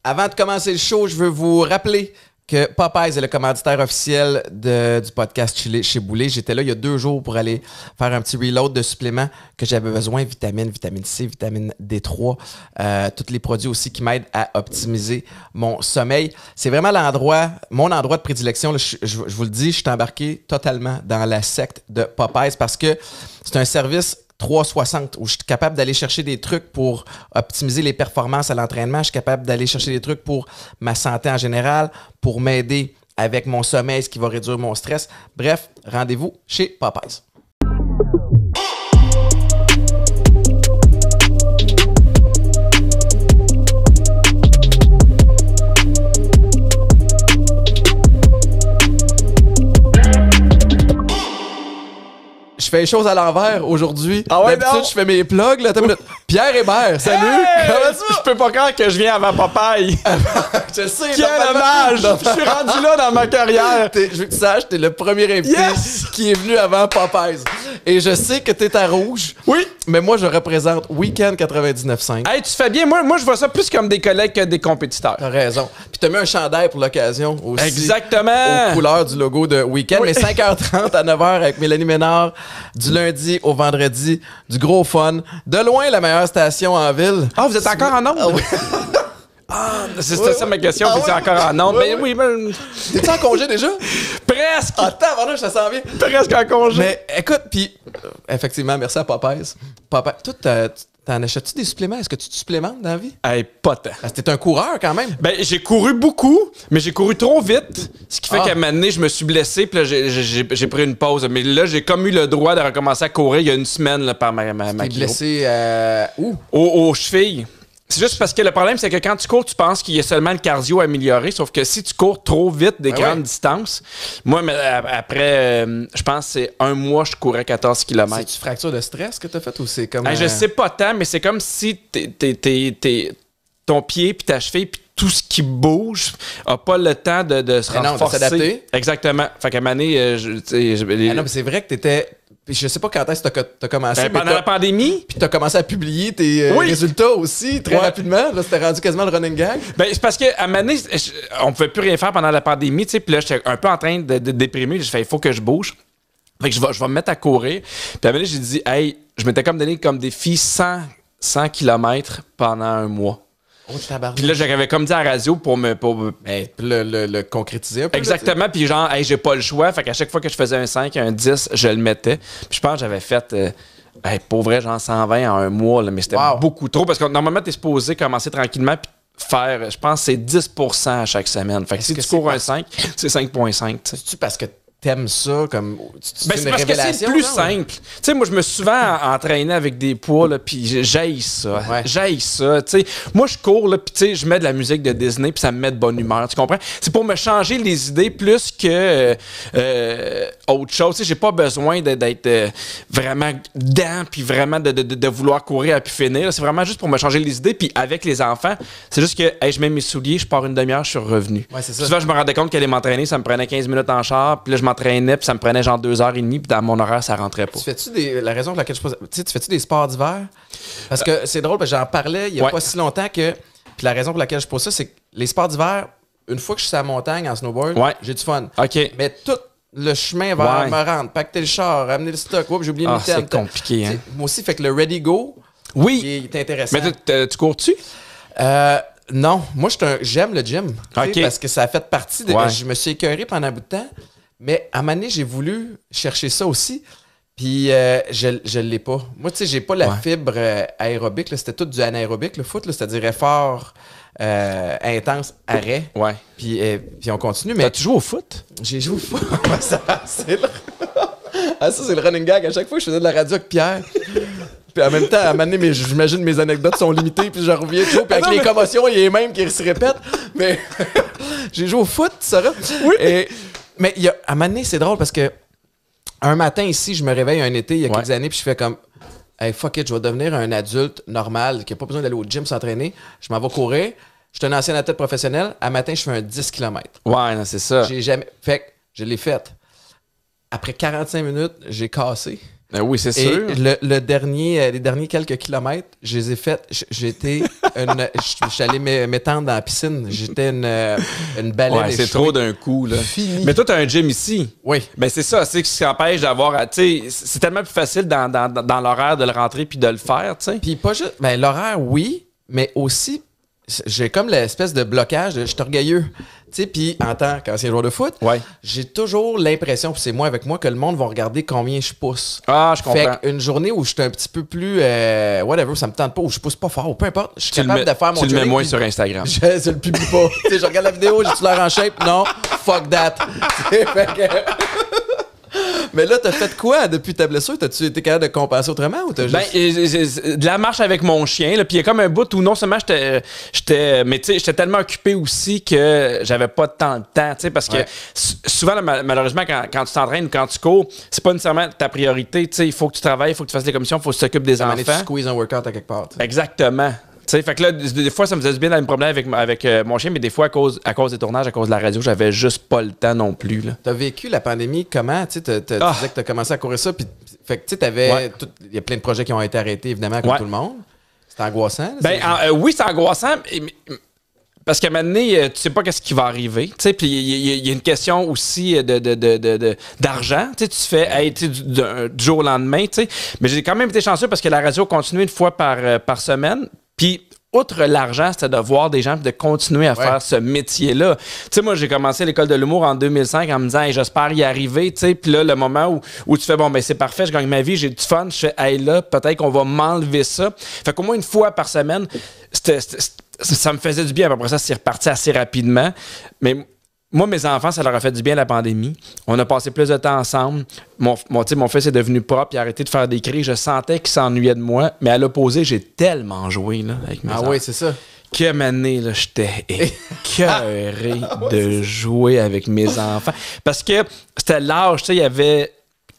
Avant de commencer le show, je veux vous rappeler que Popeyes est le commanditaire officiel du podcast Chez Boulet. J'étais là il y a 2 jours pour aller faire un petit reload de suppléments que j'avais besoin, vitamine C, vitamine D3, tous les produits aussi qui m'aident à optimiser mon sommeil. C'est vraiment mon endroit de prédilection. Là, je vous le dis, je suis embarqué totalement dans la secte de Popeyes parce que c'est un service 360 où je suis capable d'aller chercher des trucs pour optimiser les performances à l'entraînement. Je suis capable d'aller chercher des trucs pour ma santé en général, pour m'aider avec mon sommeil, ce qui va réduire mon stress. Bref, rendez-vous chez Popeyes. Je fais les choses à l'envers aujourd'hui. Ah ouais, d'habitude, non. je fais mes plugs. Là, Pierre Hébert, salut! Hey! Comment ça? Je peux pas croire que je viens avant Popeye. Je sais, Quel hommage! Je suis rendu là dans ma carrière. Je veux que tu saches, t'es le premier invité qui est venu avant Popeyes. Et je sais que t'es à Rouge. Oui. Mais moi, je représente Weekend 99.5. Hey, tu fais bien. Moi, je vois ça plus comme des collègues que des compétiteurs. T'as raison. Puis t'as mis un chandail pour l'occasion aussi. Exactement. Aux couleurs du logo de Weekend. Oui. Mais 5h30 à 9h avec Mélanie Ménard, du lundi au vendredi, du gros fun. De loin, la meilleure station en ville. Ah, vous êtes encore en onde? Ah oui. C'était ça ma question. Ah T'es oui. encore en onde? Oui, Mais oui, mais... T'es-tu en congé déjà? Presque. Attends, voilà, ça s'en vient. Presque en congé. Mais écoute, puis effectivement, merci à Popeyes. Toi, t'en achètes-tu des suppléments? Est-ce que tu te supplémentes dans la vie? Hey, pas tant. Parce que t'es un coureur quand même. Ben, j'ai couru beaucoup, mais j'ai couru trop vite. Ce qui fait qu'à un moment donné, je me suis blessé, puis là, j'ai pris une pause. Mais là, j'ai comme eu le droit de recommencer à courir il y a 1 semaine là, par ma T'es chiro. blessé où? Aux chevilles. C'est juste parce que le problème, c'est que quand tu cours, tu penses qu'il y a seulement le cardio à améliorer, sauf que si tu cours trop vite des grandes distances, moi, après, je pense que c'est 1 mois, je courais 14 km. C'est-tu fracture de stress que t'as fait ou c'est comme... Je sais pas tant, mais c'est comme si ton pied puis ta cheville puis tout ce qui bouge a pas le temps de se renforcer. De s'adapter. Exactement. Fait qu'à un moment donné, non, mais c'est vrai que t'étais... Je sais pas quand est-ce que t'as commencé. pendant la pandémie. Puis t'as commencé à publier tes résultats aussi très rapidement. Là, c'était rendu quasiment le running gag. Ben, c'est parce qu'à un moment donné, on pouvait plus rien faire pendant la pandémie, tu sais. Puis là, j'étais un peu en train de déprimer. J'ai fait, il faut que je bouge. Fait que je vais me mettre à courir. Puis à un moment donné, j'ai dit, hey, je m'étais comme donné comme défi 100 km pendant 1 mois. Oh, tabarnak. Puis là, j'avais comme dit à la radio pour le concrétiser un peu. Exactement, puis genre, hey, j'ai pas le choix. Fait qu'à chaque fois que je faisais un 5, un 10, je le mettais. Puis je pense que j'avais fait, pour vrai, genre 120 en 1 mois, là, mais c'était beaucoup trop. Parce que normalement, t'es supposé commencer tranquillement puis faire, je pense, c'est 10% à chaque semaine. Fait que si tu cours un 5, c'est 5,5. C'est-tu parce que t'aimes ça comme... Ben, c'est parce que c'est plus simple. Tu sais, moi, je me suis souvent entraîné avec des poids, là, puis j'haïs ça. Ouais. J'haïs ça. Tu sais, moi, je cours, là, puis tu sais, je mets de la musique de Disney, puis ça me met de bonne humeur. Tu comprends? C'est pour me changer les idées plus que autre chose. Tu sais, j'ai pas besoin d'être vraiment dedans, puis vraiment de vouloir courir à pu finir. C'est vraiment juste pour me changer les idées. Puis avec les enfants, c'est juste que hey, je mets mes souliers, je pars 1 demi-heure, je suis revenu. Ouais, c'est ça. Souvent, je me rendais compte qu'aller m'entraîner, ça me prenait 15 minutes en char, puis là, je m'entraînais, puis ça me prenait genre 2h30, puis dans mon horaire, ça rentrait pas. Tu fais-tu la raison pour laquelle je pose... Tu sais, tu fais-tu des sports d'hiver? Parce que c'est drôle, parce que j'en parlais il y a pas si longtemps que... Puis la raison pour laquelle je pose ça, c'est que les sports d'hiver, une fois que je suis sur la montagne en snowboard, j'ai du fun. OK. Mais tout le chemin vers me rendre, pacter le char, amener le stock, j'ai oublié le mitaine. C'est compliqué, hein? Moi aussi, fait que le Ready Go, oui, est intéressant. Mais tu cours-tu? Non, moi j'aime le gym. Parce que ça a fait partie de... Je me suis écœuré pendant un bout de temps, mais à un moment donné, j'ai voulu chercher ça aussi. Puis je l'ai pas. Moi, tu sais, j'ai pas la fibre aérobique. Là. C'était tout du anaérobique, le foot. Là. C'est-à-dire effort intense, arrêt. Ouais. Puis on continue. Mais tu joues au foot? J'ai joué au foot. C'est ça, c'est le running gag. À chaque fois que je faisais de la radio avec Pierre... Puis en même temps, à un moment donné, j'imagine mes anecdotes sont limitées, puis je reviens toujours. Puis avec les commotions, il y a les mêmes qui se répètent. Mais j'ai joué au foot, Sarah. Oui. Mais à un moment donné, c'est drôle parce que un matin ici, je me réveille un été il y a quelques années, puis je fais comme hey, fuck it, je vais devenir un adulte normal qui n'a pas besoin d'aller au gym s'entraîner. Je m'en vais courir. Je suis un ancien athlète professionnel. À matin, je fais un 10 km. Ouais, non, c'est ça. J'ai jamais. Fait que je l'ai fait. Après 45 minutes, j'ai cassé. Oui, c'est Et sûr. les derniers quelques kilomètres, je les ai faits. Je suis allé m'étendre dans la piscine. J'étais une baleine. Ouais, c'est trop d'un coup, là. Fini. Mais toi, t'as un gym ici. Oui. Ben, c'est ça, c'est ce qui empêche d'avoir. Tu sais, c'est tellement plus facile dans l'horaire de le rentrer puis de le faire, tu sais. Puis pas juste. Ben, l'horaire, oui, mais aussi, j'ai comme l'espèce de blocage de je suis orgueilleux. Tu sais, puis en tant qu'ancien joueur de foot, j'ai toujours l'impression, puis c'est moi avec moi, que le monde va regarder combien je pousse. Ah, je comprends. Fait qu'une journée où je suis un petit peu plus whatever, ça me tente pas, où je pousse pas fort, ou peu importe, je suis capable de faire mon Tu le mets moins puis sur Instagram. Je le publie pas. Tu sais, je regarde la vidéo, j'ai-tu l'air en shape? Non, fuck that. Fait que- Mais là, t'as fait quoi depuis ta blessure? T'as-tu été capable de compenser autrement ou t'as juste... Ben, de la marche avec mon chien, là, puis il y a comme un bout où non seulement j'étais tellement occupé aussi que j'avais pas tant de temps, tu sais, parce que souvent, là, malheureusement, quand tu t'entraînes ou quand tu cours, c'est pas nécessairement ta priorité, tu sais, il faut que tu travailles, il faut que tu fasses des commissions, il faut que tu t'occupes des enfants. Tu squeeze un workout à quelque part. T'sais. Exactement. T'sais, fait que là, des fois, ça me faisait du bien d'avoir un problème avec mon chien, mais des fois, à cause des tournages, à cause de la radio, j'avais juste pas le temps non plus. Là. T'as vécu la pandémie comment? Tu disais que t'as commencé à courir ça, puis fait que tu sais, il y a plein de projets qui ont été arrêtés, évidemment, comme tout le monde. C'était angoissant? Là, oui, c'est angoissant, parce qu'à un moment donné, tu sais pas qu'est-ce qui va arriver. Puis il y a une question aussi d'argent. Tu fais du jour au lendemain. T'sais. Mais j'ai quand même été chanceux parce que la radio continuait une fois par semaine. Puis, outre l'argent, c'était de voir des gens et de continuer à faire ce métier-là. Tu sais, moi, j'ai commencé l'école de l'humour en 2005 en me disant, hey, j'espère y arriver. Puis là, le moment où tu fais, bon, ben c'est parfait, je gagne ma vie, j'ai du fun, je fais, hey, là, peut-être qu'on va m'enlever ça. Fait qu'au moins une fois par semaine, ça me faisait du bien. Après ça, c'est reparti assez rapidement. Mais moi, mes enfants, ça leur a fait du bien la pandémie. On a passé plus de temps ensemble. Mon fils est devenu propre, il a arrêté de faire des cris. Je sentais qu'il s'ennuyait de moi. Mais à l'opposé, j'ai tellement joué là, avec mes enfants. Ah oui, c'est ça. Que année, là, j'étais écœuré de jouer avec mes enfants. Parce que c'était l'âge, tu sais, il y avait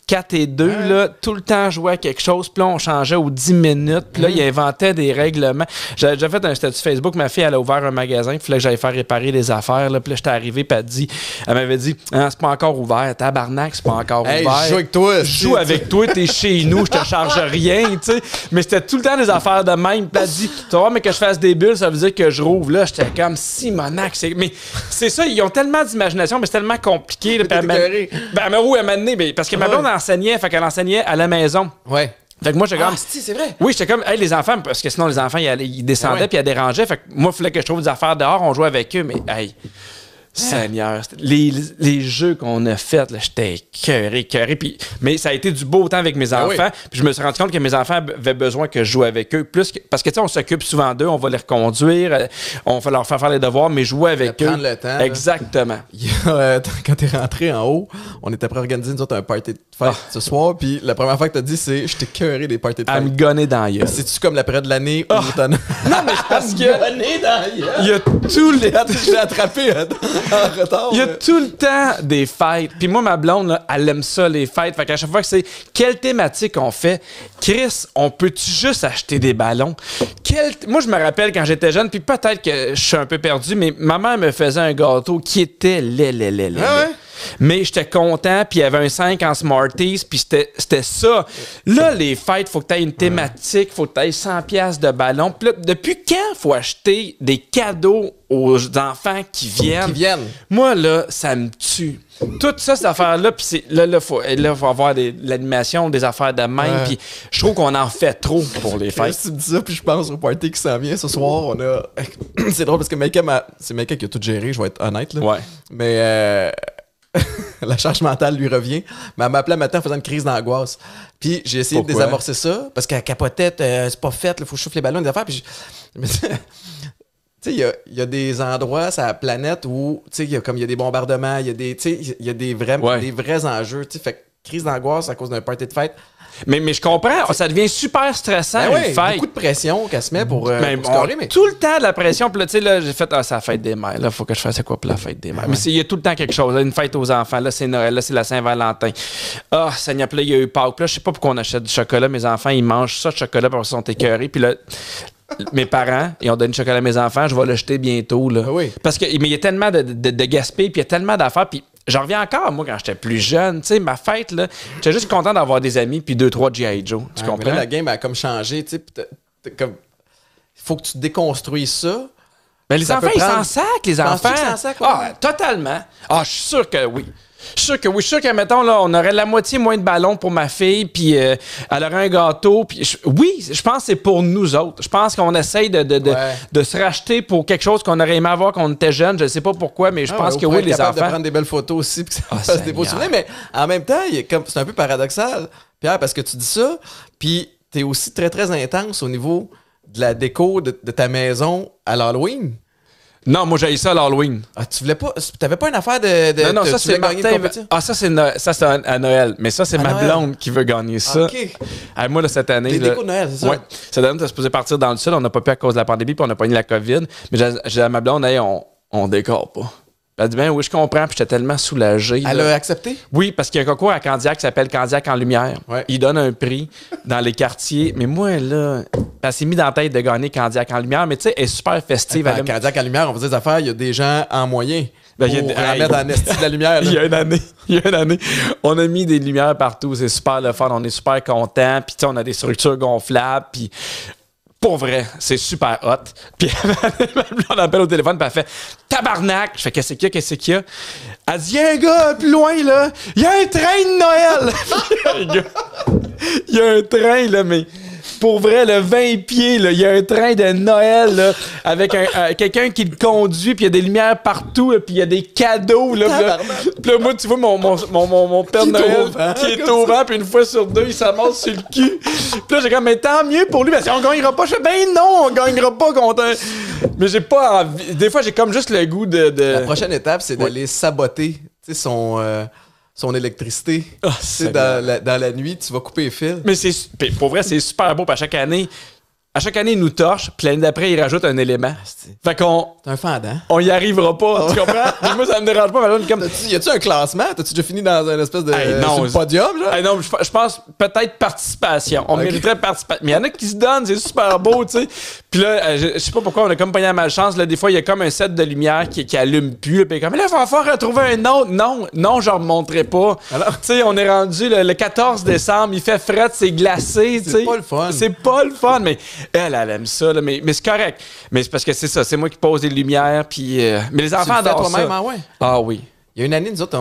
4 et 2, là, tout le temps jouer à quelque chose, puis là, on changeait aux 10 minutes, puis là, il inventait des règlements. J'avais déjà fait un statut Facebook, ma fille, elle a ouvert un magasin, il fallait que j'aille faire réparer des affaires, là, puis là, j'étais arrivé, puis elle m'avait dit, ah, c'est pas encore ouvert, tabarnak, c'est pas encore ouvert. Je joue avec toi. Je joue avec toi, t'es chez nous, je te charge rien, tu sais. Mais c'était tout le temps des affaires de même, puis elle dit, tu vas voir, mais que je fasse des bulles, ça veut dire que je rouvre. Là, j'étais comme, Simonac, mais c'est ça, ils ont tellement d'imagination, mais c'est tellement compliqué. Là, elle m'a amené, parce que ma blonde enseignait, fait qu'elle enseignait à la maison. Ouais. Fait que moi, j'étais comme. C'est vrai. Oui, j'étais comme, hey, les enfants, parce que sinon, les enfants, ils descendaient puis ils dérangeaient. Fait que moi, il fallait que je trouve des affaires dehors, on jouait avec eux, mais hey. Seigneur, les jeux qu'on a faits, là, j'étais écœuré. Mais ça a été du beau temps avec mes enfants. Puis je me suis rendu compte que mes enfants avaient besoin que je joue avec eux. Parce que, tu sais, on s'occupe souvent d'eux, on va les reconduire, on va leur faire des devoirs, mais jouer avec eux. Prendre le temps. Exactement. Quand t'es rentré en haut, on était prêt à organiser nous autres un party de fête ce soir. Puis la première fois que t'as dit, c'est je t'ai écœuré des parties de fête. À me gonner dans la gueule. C'est-tu comme la période de l'année où t'en as. Non, mais parce que. Gonner dans la gueule. Il y a tout le. Je l'ai attrapé en retard. Il y a tout le temps des fêtes. Puis moi, ma blonde, là, elle aime ça, les fêtes. Fait qu'à chaque fois que c'est quelle thématique on fait, Chris, on peut-tu juste acheter des ballons? Moi, je me rappelle quand j'étais jeune, puis peut-être que je suis un peu perdu, mais ma mère me faisait un gâteau qui était laid. Mais j'étais content, puis il y avait un 5 en Smarties, puis c'était ça. Là, les fêtes, faut que tu aies une thématique, faut que tu aies 100$ de ballons. Puis là, depuis quand faut acheter des cadeaux aux enfants qui viennent? Moi, là, ça me tue. Toutes ces affaires-là, puis là, faut avoir de l'animation, des affaires de même, puis je trouve qu'on en fait trop pour les fêtes. Tu me dis ça, puis je pense au party qui s'en vient ce soir. On a... C'est drôle parce que c'est Maïka qui a tout géré, je vais être honnête. Là. Ouais. Mais... la charge mentale lui revient. Mais elle m'a appelé un matin en faisant une crise d'angoisse. Puis j'ai essayé de désamorcer ça parce qu'elle capotait, c'est pas fait, il faut chauffer les ballons, des affaires. Puis tu sais, il y a des endroits sur la planète où il y a des bombardements, il y a des vrais enjeux. Fait que crise d'angoisse à cause d'un party de fête. Mais je comprends, ça devient super stressant, une fête. Beaucoup de pression qu'elle se met pour scorer. Mais tout le temps de la pression. Puis là, tu sais, là, j'ai fait, c'est la fête des mères. Là, faut que je fasse quoi pour la fête des mères. Mais il y a tout le temps quelque chose. Là, une fête aux enfants. Là, c'est Noël. Là, c'est la Saint-Valentin. Seigneur, puis là, il y a eu Pâques. Puis là, je sais pas pourquoi on achète du chocolat. Mes enfants, ils mangent ça de chocolat parce qu'ils sont écœurés. Puis là, mes parents, ils ont donné du chocolat à mes enfants. Je vais l'acheter bientôt. Là. Oui. Parce que, mais il y a tellement de gaspillage, puis il y a tellement d'affaires. Puis j'en reviens encore, moi, quand j'étais plus jeune. Tu sais, ma fête, là, j'étais juste content d'avoir des amis puis 2-3 G.I. Joe. Tu comprends? Là, la game a comme changé, tu sais. Comme... faut que tu déconstruises ça. Mais les enfants, ils s'en sacent, les enfants. Penses-tu qu'ils s'en sacent, ouais? Ah, totalement. Ah, je suis sûr que oui. Je suis sûr que, mettons, là, on aurait la moitié moins de ballons pour ma fille, puis elle aurait un gâteau. Puis oui, je pense que c'est pour nous autres. Je pense qu'on essaye de se racheter pour quelque chose qu'on aurait aimé avoir quand on était jeune. Je ne sais pas pourquoi, mais je pense que oui, les enfants. De prendre des belles photos aussi, puis que ça fasse des beaux souvenirs. Mais en même temps, c'est un peu paradoxal, Pierre, parce que tu dis ça, puis tu es aussi très, très intense au niveau de la déco de ta maison à l'Halloween. Non, moi, j'ai ça à l'Halloween. Ah, tu voulais pas... T'avais pas une affaire de non, ça, c'est Martin. Ah, ça, c'est à Noël. Mais ça, c'est ma blonde qui veut gagner ça. OK. Moi, là, cette année... Des décos de Noël, c'est ça? Oui. Cette année, t'es supposé partir dans le sud. On n'a pas pu à cause de la pandémie, puis on n'a pas eu la COVID. Mais j'ai à ma blonde, hey, on décore pas. Elle dit, ben oui, je comprends, puis j'étais tellement soulagé. Elle a accepté? Oui, parce qu'il y a un concours à Candiac qui s'appelle Candiac en lumière. Ouais. Il donne un prix dans les quartiers. Mais moi, là, elle s'est mis dans la tête de gagner Candiac en lumière, mais tu sais, elle est super festive. Candiac en lumière, on va dire des affaires, il y a des gens en moyen pour mettre en esti de la lumière. Là. Il y a une année, on a mis des lumières partout. C'est super le fun. On est super contents. Puis tu sais, on a des structures gonflables. Puis... pour vrai, c'est super hot. Puis on appelle au téléphone, puis elle fait « Tabarnak! » Je fais « Qu'est-ce qu'il y a? » Elle dit « Il y a un gars plus loin, là! Il y a un train de Noël! » Il y a un train, là, mais... pour vrai, le 20 pieds, il y a un train de Noël là, avec quelqu'un qui le conduit, puis il y a des lumières partout, puis il y a des cadeaux. Là, puis là, moi, tu vois mon Père Noël qui est au vent, puis une fois sur deux, il s'amasse sur le cul. Puis là, j'ai comme, mais tant mieux pour lui, parce qu'on gagnera pas. Je fais, ben non, on gagnera pas contre un... Mais j'ai pas envie. Des fois, j'ai comme juste le goût de... La prochaine étape, c'est d'aller saboter, tu sais, son électricité. Oh, dans la nuit, tu vas couper les fils. Mais pour vrai, c'est super beau. Puis à chaque année, il nous torche. Puis l'année d'après, il rajoute un élément. Fait qu'on... C'est un fendant. On y arrivera pas. Tu comprends? Moi, ça me dérange pas. Mais comme... Y a-tu un classement? T'as-tu déjà fini dans une espèce de non, podium? Genre? Non, je pense peut-être participation. On mériterait participation. Mais il y en a qui se donnent. C'est super beau, tu sais. Puis là, je sais pas pourquoi on a comme pogné la malchance. Là, des fois, il y a comme un set de lumière qui allume plus. Puis comme, là, il va falloir retrouver un autre. Non, je ne remonterai pas. Tu sais, on est rendu le 14 décembre. Il fait fret, c'est glacé. C'est pas le fun. C'est pas le fun. Mais elle aime ça. Là, mais c'est correct. Mais c'est parce que c'est ça. C'est moi qui pose les lumières. Puis, mais les enfants adorent ça. Toi-même, ah ouais? Ah oui. Il y a une année, nous autres,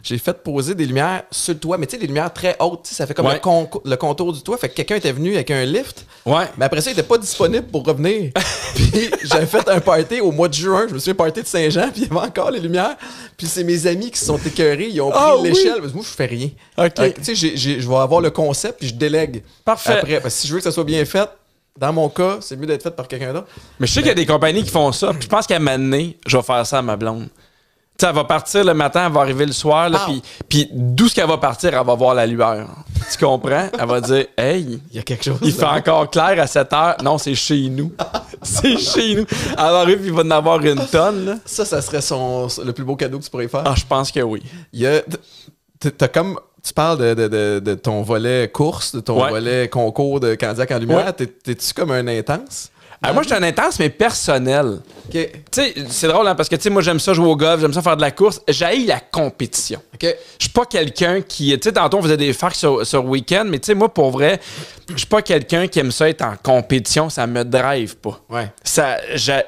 j'ai fait poser des lumières sur le toit, mais tu sais, des lumières très hautes, ça fait comme le contour du toit. Fait que quelqu'un était venu avec un lift, mais après ça, il était pas disponible pour revenir. Puis j'avais fait un party au mois de juin, je me souviens, un party de Saint-Jean, puis il y avait encore les lumières. Puis c'est mes amis qui se sont écœurés, ils ont pris l'échelle. Oui. Moi, je fais rien. Okay. Tu sais, je vais avoir le concept, puis je délègue. Parfait. Après, parce que si je veux que ça soit bien fait, dans mon cas, c'est mieux d'être fait par quelqu'un d'autre. Mais je sais qu'il y a des compagnies qui font ça, puis je pense qu'à un moment donné, je vais faire ça à ma blonde. Tu sais, elle va partir le matin, elle va arriver le soir, là, puis d'où ce qu'elle va partir, elle va voir la lueur. Tu comprends? Elle va dire, hey, il y a quelque chose. Il fait encore clair à 7 heures. Non, c'est chez nous. C'est chez nous. Elle va arriver, puis il va en avoir une tonne. Là. Ça serait le plus beau cadeau que tu pourrais faire. Ah, je pense que oui. T'as comme... Tu parles de ton volet course, de ton volet concours de Candiac en lumière. Ouais. T'es-tu comme un intense? Moi, je suis un intense, mais personnel. Okay. Tu sais, c'est drôle, hein, parce que, tu sais, moi, j'aime ça jouer au golf, j'aime ça faire de la course. J'haïs la compétition. Okay. Je suis pas quelqu'un qui... Tu sais, tantôt, on faisait des facs sur week-end, mais tu sais, moi, pour vrai, je suis pas quelqu'un qui aime ça être en compétition. Ça me drive pas. Ouais.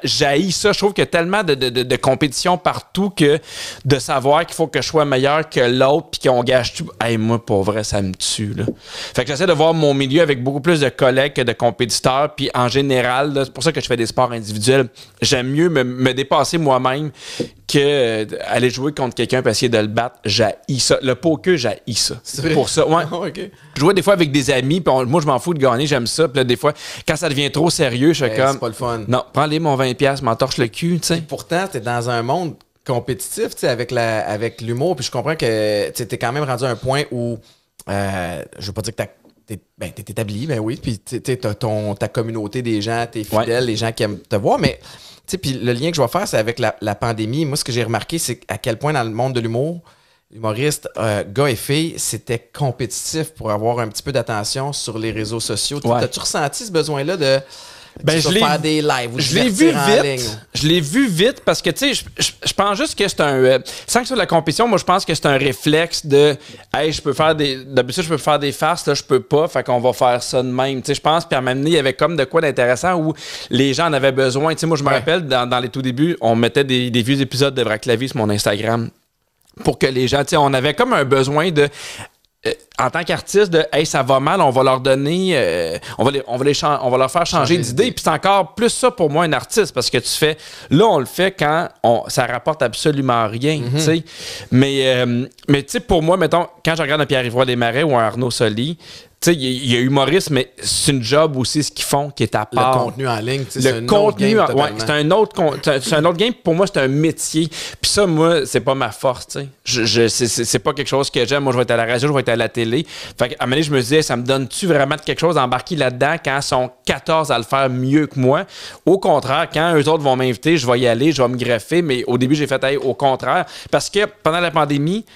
J'haïs ça. Je trouve qu'il y a tellement de compétition partout que de savoir qu'il faut que je sois meilleur que l'autre puis qu'on gâche tout. Hey, moi, pour vrai, ça me tue, là. Fait que j'essaie de voir mon milieu avec beaucoup plus de collègues que de compétiteurs, puis en général, là, c'est pour ça que je fais des sports individuels. J'aime mieux me dépasser moi-même que aller jouer contre quelqu'un et essayer de le battre. J'haïs ça. Le poker, j'haïs ça. C'est pour ça. Ouais. Okay. Je jouais des fois avec des amis, puis moi, je m'en fous de gagner, j'aime ça. Puis là, des fois, quand ça devient trop sérieux, je fais comme... C'est pas le fun. Non, prends-les mon 20$, m'entorche le cul, tu sais. Pourtant, t'es dans un monde compétitif, tu sais, avec l'humour, puis je comprends que t'es quand même rendu à un point où... je veux pas dire que t'es établi, ben oui, puis t'as ta communauté des gens, t'es fidèle, les gens qui aiment te voir, mais puis le lien que je vais faire, c'est avec la pandémie. Moi, ce que j'ai remarqué, c'est à quel point dans le monde de l'humour, humoriste, gars et filles, c'était compétitif pour avoir un petit peu d'attention sur les réseaux sociaux. Ouais. T'as-tu ressenti ce besoin-là de Ben, je l'ai faire des lives ou je l'ai vu divertir en ligne. vite. Je l'ai vu vite parce que, tu sais, je pense juste que c'est un... sans que ce soit de la compétition, moi, je pense que c'est un réflexe de... Hey, je peux faire des... D'habitude, je peux faire des farces, là, je peux pas, fait qu'on va faire ça de même. Tu sais, je pense, puis à m'amener, il y avait comme de quoi d'intéressant où les gens en avaient besoin. Tu sais, moi, je me rappelle, dans les tout débuts, on mettait des vieux épisodes de Vrac la vie sur mon Instagram pour que les gens... Tu sais, on avait comme un besoin de... en tant qu'artiste, de hey, ça va mal, on va leur donner, on va leur faire changer d'idée. Puis c'est encore plus ça pour moi, un artiste, parce que tu fais, là, on le fait quand ça rapporte absolument rien, tu sais. Mais tu sais, pour moi, mettons, quand je regarde un Pierre-Yves Desmarais ou un Arnaud Soli, tu sais, il y a humoriste, mais c'est une job aussi, ce qu'ils font, qui est à part. Le contenu en ligne, tu sais, le contenu, c'est un autre game. Pour moi, c'est un métier. Puis ça, moi, c'est pas ma force, tu sais. C'est pas quelque chose que j'aime. Moi, je vais être à la radio, je vais être à la télé. Fait qu'à un moment donné, je me disais, ça me donne-tu vraiment de quelque chose d'embarquer là-dedans quand ils sont 14 à le faire mieux que moi? Au contraire, quand eux autres vont m'inviter, je vais y aller, je vais me greffer. Mais au début, j'ai fait au contraire. Parce que pendant la pandémie,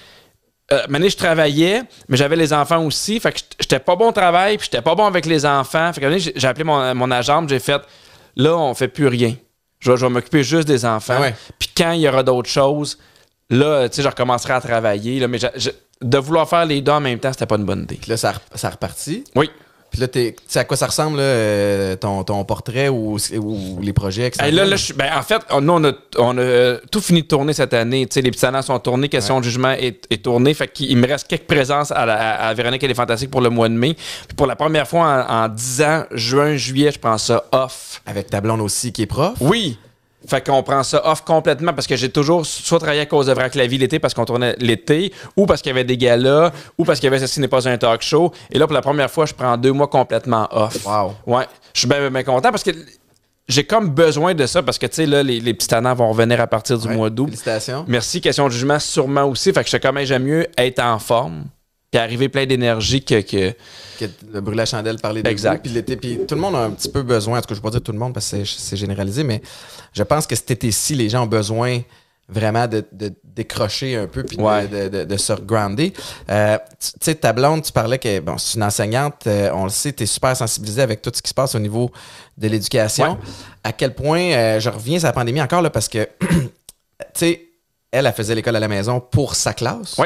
je travaillais, mais j'avais les enfants aussi. Fait que j'étais pas bon au travail, puis j'étais pas bon avec les enfants. Fait que j'ai appelé mon agente, j'ai fait là, on fait plus rien. Je vais m'occuper juste des enfants. Ah ouais. Puis quand il y aura d'autres choses, là, tu sais, je recommencerai à travailler. Là, mais de vouloir faire les deux en même temps, c'était pas une bonne idée. Puis là, ça repartit. Oui. Puis là, tu sais à quoi ça ressemble, là, ton portrait ou les projets? Hey, là, en fait, nous, on a tout fini de tourner cette année. Tu sais, les petits talents sont tournés, Question de jugement est tourné. Fait qu'il me reste quelques présences à Véronique Elle est fantastique pour le mois de mai. Puis pour la première fois en 10 ans, juin, juillet, je prends ça off. Avec ta blonde aussi qui est prof? Oui. Fait qu'on prend ça off complètement parce que j'ai toujours soit travaillé à cause de Vrac la vie l'été parce qu'on tournait l'été, ou parce qu'il y avait des galas, ou parce qu'il y avait Ceci n'est pas un talk show. Et là, pour la première fois, je prends 2 mois complètement off. Wow. Ouais. Je suis bien content parce que j'ai comme besoin de ça parce que, tu sais, là, les petits tannants vont revenir à partir du mois d'août. Félicitations. Merci. Question de jugement, sûrement aussi. Fait que je sais comment j'aime mieux être en forme puis arriver plein d'énergie que le brûler la chandelle, parler de exact. Puis l'été, puis tout le monde a un petit peu besoin, en tout cas je ne vais pas dire tout le monde parce que c'est généralisé, mais je pense que cet été-ci, les gens ont besoin vraiment de décrocher un peu puis de se regrounder. Tu sais, ta blonde, tu parlais que bon, c'est une enseignante, on le sait, tu es super sensibilisée avec tout ce qui se passe au niveau de l'éducation. Ouais. À quel point, je reviens sur la pandémie encore là, parce que, tu sais, elle faisait l'école à la maison pour sa classe. Oui.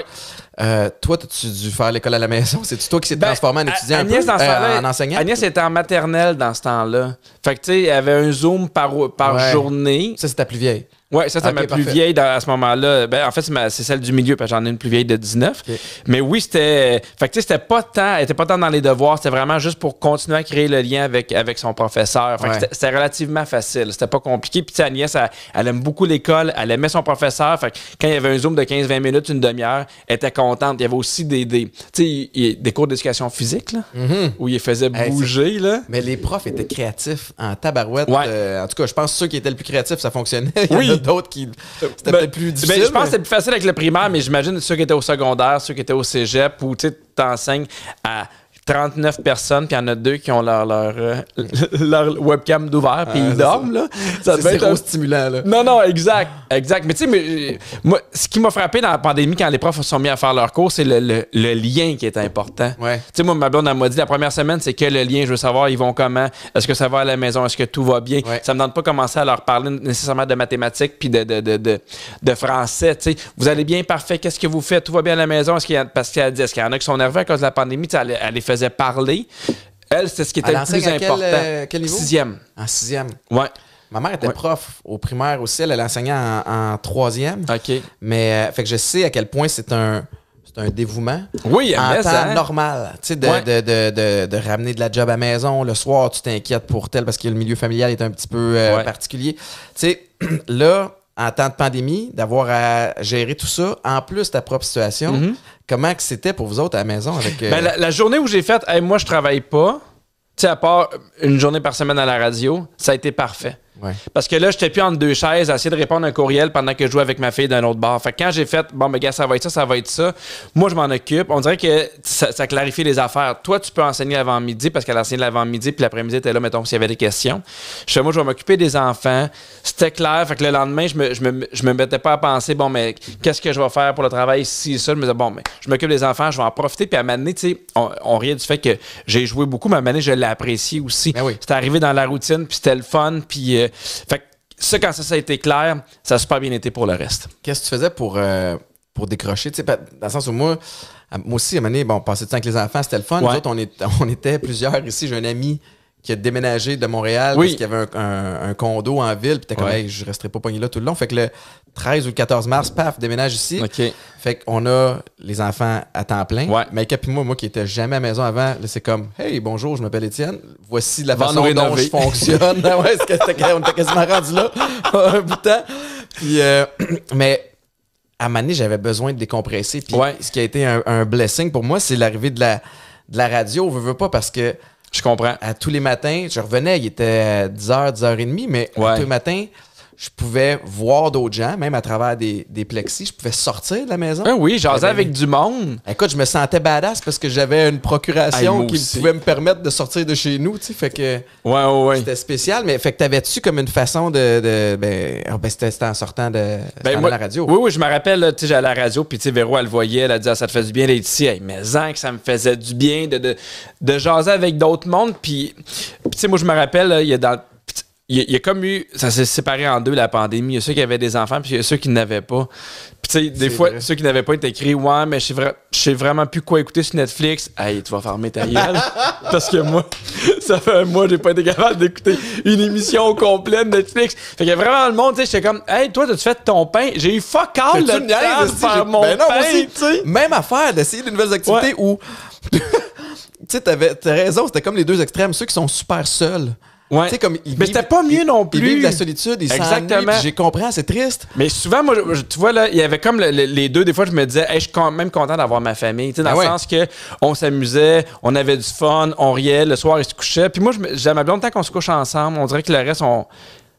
Toi, as-tu dû faire l'école à la maison? C'est-tu toi qui s'est transformé en étudiant Agnès, en enseignant? Agnès était en maternelle dans ce temps-là. Fait que, tu sais, il y avait un Zoom par journée. Ça, c'est ta plus vieille. Oui, ça, c'est ma plus vieille à ce moment-là. Ben, en fait, c'est celle du milieu, parce que j'en ai une plus vieille de 19. Okay. Mais oui, c'était... Fait que, tu sais, elle était pas tant dans les devoirs. C'était vraiment juste pour continuer à créer le lien avec son professeur. Fait que c'était relativement facile. C'était pas compliqué. Puis, tu sais, Agnès, elle aime beaucoup l'école. Elle aimait son professeur. Fait que quand il y avait un Zoom de 15-20 minutes, une demi-heure, elle était contente. Il y avait aussi des cours d'éducation physique, là, où il faisait bouger, là. Mais les profs étaient créatifs en tabarouette. Ouais. En tout cas, je pense que ceux qui étaient le plus créatifs, ça fonctionnait. Oui. D'autres qui... C'était peut-être plus difficile. Je pense que c'était plus facile avec le primaire, mais j'imagine ceux qui étaient au secondaire, ceux qui étaient au cégep, où tu t'enseignes à 39 personnes, puis il y en a 2 qui ont leur webcam d'ouvert, puis ils dorment, là. Ça devait être stimulant, là. Non, exact. Mais tu sais, moi, ce qui m'a frappé dans la pandémie, quand les profs se sont mis à faire leurs cours, c'est le lien qui est important. Ouais. Tu sais, moi, ma blonde, elle m'a dit, la première semaine, c'est que le lien, je veux savoir, ils vont comment, est-ce que ça va à la maison, est-ce que tout va bien. Ouais. Ça me donne pas commencer à leur parler nécessairement de mathématiques puis de français, tu sais. Vous allez bien, parfait, qu'est-ce que vous faites, tout va bien à la maison, parce qu'elle dit, est-ce qu'il y en a qui sont nerveux à cause de la pandémie, elle les faisait parler. Elle, c'est ce qui était le plus important. Quel niveau? 6e. En 6e. Ouais. Ma mère était prof au primaire aussi. Elle enseignait en 3e. OK. Mais fait que je sais à quel point c'est un dévouement. Oui, en temps normal. Tu sais, de ramener de la job à la maison. Le soir, tu t'inquiètes pour tel parce que le milieu familial est un petit peu particulier. Tu sais, là, en temps de pandémie, d'avoir à gérer tout ça, en plus ta propre situation, comment que c'était pour vous autres à la maison? Avec, Ben, la journée où j'ai fait moi, je travaille pas, tu sais, à part une journée par semaine à la radio, ça a été parfait. Ouais. Parce que là, j'étais plus entre deux chaises à essayer de répondre à un courriel pendant que je jouais avec ma fille d'un autre bar. Fait que quand j'ai fait, bon, ben, gars, ça va être ça va être ça, moi, je m'en occupe. On dirait que ça clarifie les affaires. Toi, tu peux enseigner l'avant-midi parce qu'elle enseigne l'avant-midi, puis l'après-midi, t'es là, mettons, s'il y avait des questions. Je fais, moi, je vais m'occuper des enfants. C'était clair. Fait que le lendemain, je me mettais pas à penser, bon, mais qu'est-ce que je vais faire pour le travail ici, ça. Je me disais, bon, mais je m'occupe des enfants, je vais en profiter. Puis à un moment donné, tu sais, on riait du fait que j'ai joué beaucoup, mais à un moment donné, je l'ai apprécié aussi. Ben oui. C'était arrivé dans la routine, puis c'était le fun, puis fait que ça, quand ça a été clair, ça a super bien été pour le reste. Qu'est-ce que tu faisais pour décrocher? Tu sais, dans le sens où moi aussi, à un moment donné, bon, passer du temps avec les enfants, c'était le fun. Ouais. Nous autres, on était plusieurs ici. J'ai un ami qui a déménagé de Montréal Oui. parce qu'il y avait un condo en ville. Puis t'es comme, Ouais. hey, je resterai pas pogné là tout le long. Fait que le 13 ou le 14 mars, paf, déménage ici. OK. Fait qu'on a les enfants à temps plein. Ouais. Mike et moi qui était jamais à la maison avant, là, c'est comme, hey, bonjour, je m'appelle Étienne. Voici la façon nous dont rénover. je fonctionne. Ouais, on était quasiment rendu là un bout de temps. Puis, mais à un moment donné, j'avais besoin de décompresser. Puis Ouais. ce qui a été un blessing pour moi, c'est l'arrivée de la radio. Veux pas parce que Je comprends. à tous les matins, je revenais, il était 10h, 10h30, mais Ouais. tous les matins, je pouvais voir d'autres gens, même à travers des plexis. Je pouvais sortir de la maison. Ah oui, jasais Ben, avec du monde. Écoute, je me sentais badass parce que j'avais une procuration moi qui aussi. pouvait me permettre de sortir de chez nous, tu sais, fait que Ouais. c'était spécial, mais fait que t'avais-tu comme une façon c'était en sortant de Moi, la radio. Oui, je me rappelle, là, tu sais, j'allais à la radio, puis tu sais, Véro, elle le voyait, elle a dit, ah, ça te fait du bien d'être ici. Hey, mais que ça me faisait du bien de jaser avec d'autres mondes. Puis, tu sais, moi, je me rappelle, là, il y a comme eu, ça s'est séparé en deux, la pandémie. Il y a ceux qui avaient des enfants, puis il y a ceux qui n'avaient pas. Puis, tu sais, des C'est fois, vrai. ceux qui n'avaient pas été écrits, ouais, mais je sais vraiment plus quoi écouter sur Netflix. Hey, tu vas fermer ta gueule. Parce que moi, ça fait un mois, j'ai pas été capable d'écouter une émission complète de Netflix. Fait qu'il y a vraiment le monde, tu sais, j'étais comme, hey, toi, t'as-tu fait ton pain? J'ai eu fuck all Mais tu le me niaises, temps de esti, faire mon ben non, moi pain, aussi. tu sais. Même affaire d'essayer de nouvelles activités où tu sais, t'as raison, c'était comme les deux extrêmes, ceux qui sont super seuls. Ouais. Tu sais, comme Mais c'était pas mieux non plus. Ils vivent de la solitude, ils s'ennuient, Exactement. puis j'ai compris, c'est triste. Mais souvent, moi, tu vois, là, il y avait comme les deux. Des fois, je me disais, hey, je suis quand même content d'avoir ma famille. Tu sais, dans Ah le ouais. sens que on s'amusait, on avait du fun, on riait, le soir, ils se couchaient. Puis moi, j'aime ma blonde, tant qu'on se couche ensemble, on dirait que le reste,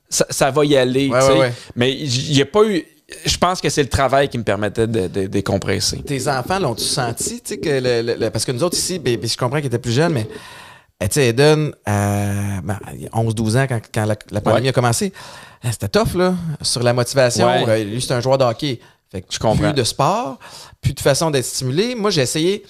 ça va y aller. Ouais, tu sais. ouais. Mais il n'y a pas eu. Je pense que c'est le travail qui me permettait de décompresser. Tes enfants l'ont-tu senti, tu sais, que parce que nous autres ici, je comprends qu'ils étaient plus jeunes, mais tu sais, Eden, 11-12 ans, quand la pandémie Ouais. a commencé, c'était tough, là, sur la motivation. Ouais. Lui, c'est un joueur de hockey. Fait que Je comprends. plus de sport, plus de façon d'être stimulé. Moi, j'ai essayé.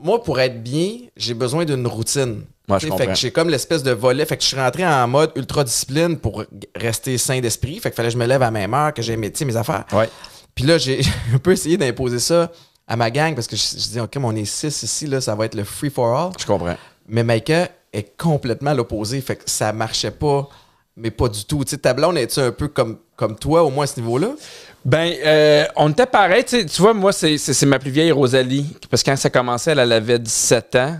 Moi, pour être bien, j'ai besoin d'une routine. Ouais, Tu sais, je fait comprends. que j'ai comme l'espèce de volet. Fait que je suis rentré en mode ultra-discipline pour rester sain d'esprit. Fait que fallait que je me lève à la même heure, que j'ai mes affaires. Ouais. Puis là, j'ai un peu essayé d'imposer ça à ma gang parce que je dis, OK, mais on est 6 ici, là, ça va être le free for all. Je comprends. Mais Maïka est complètement l'opposé. Fait que ça marchait pas, mais pas du tout. Tu sais, ta blonde, est-tu un peu comme toi, au moins à ce niveau-là? Ben, on était pareil. Tu vois, moi, c'est ma plus vieille Rosalie. Parce que quand ça commençait, elle avait 17 ans.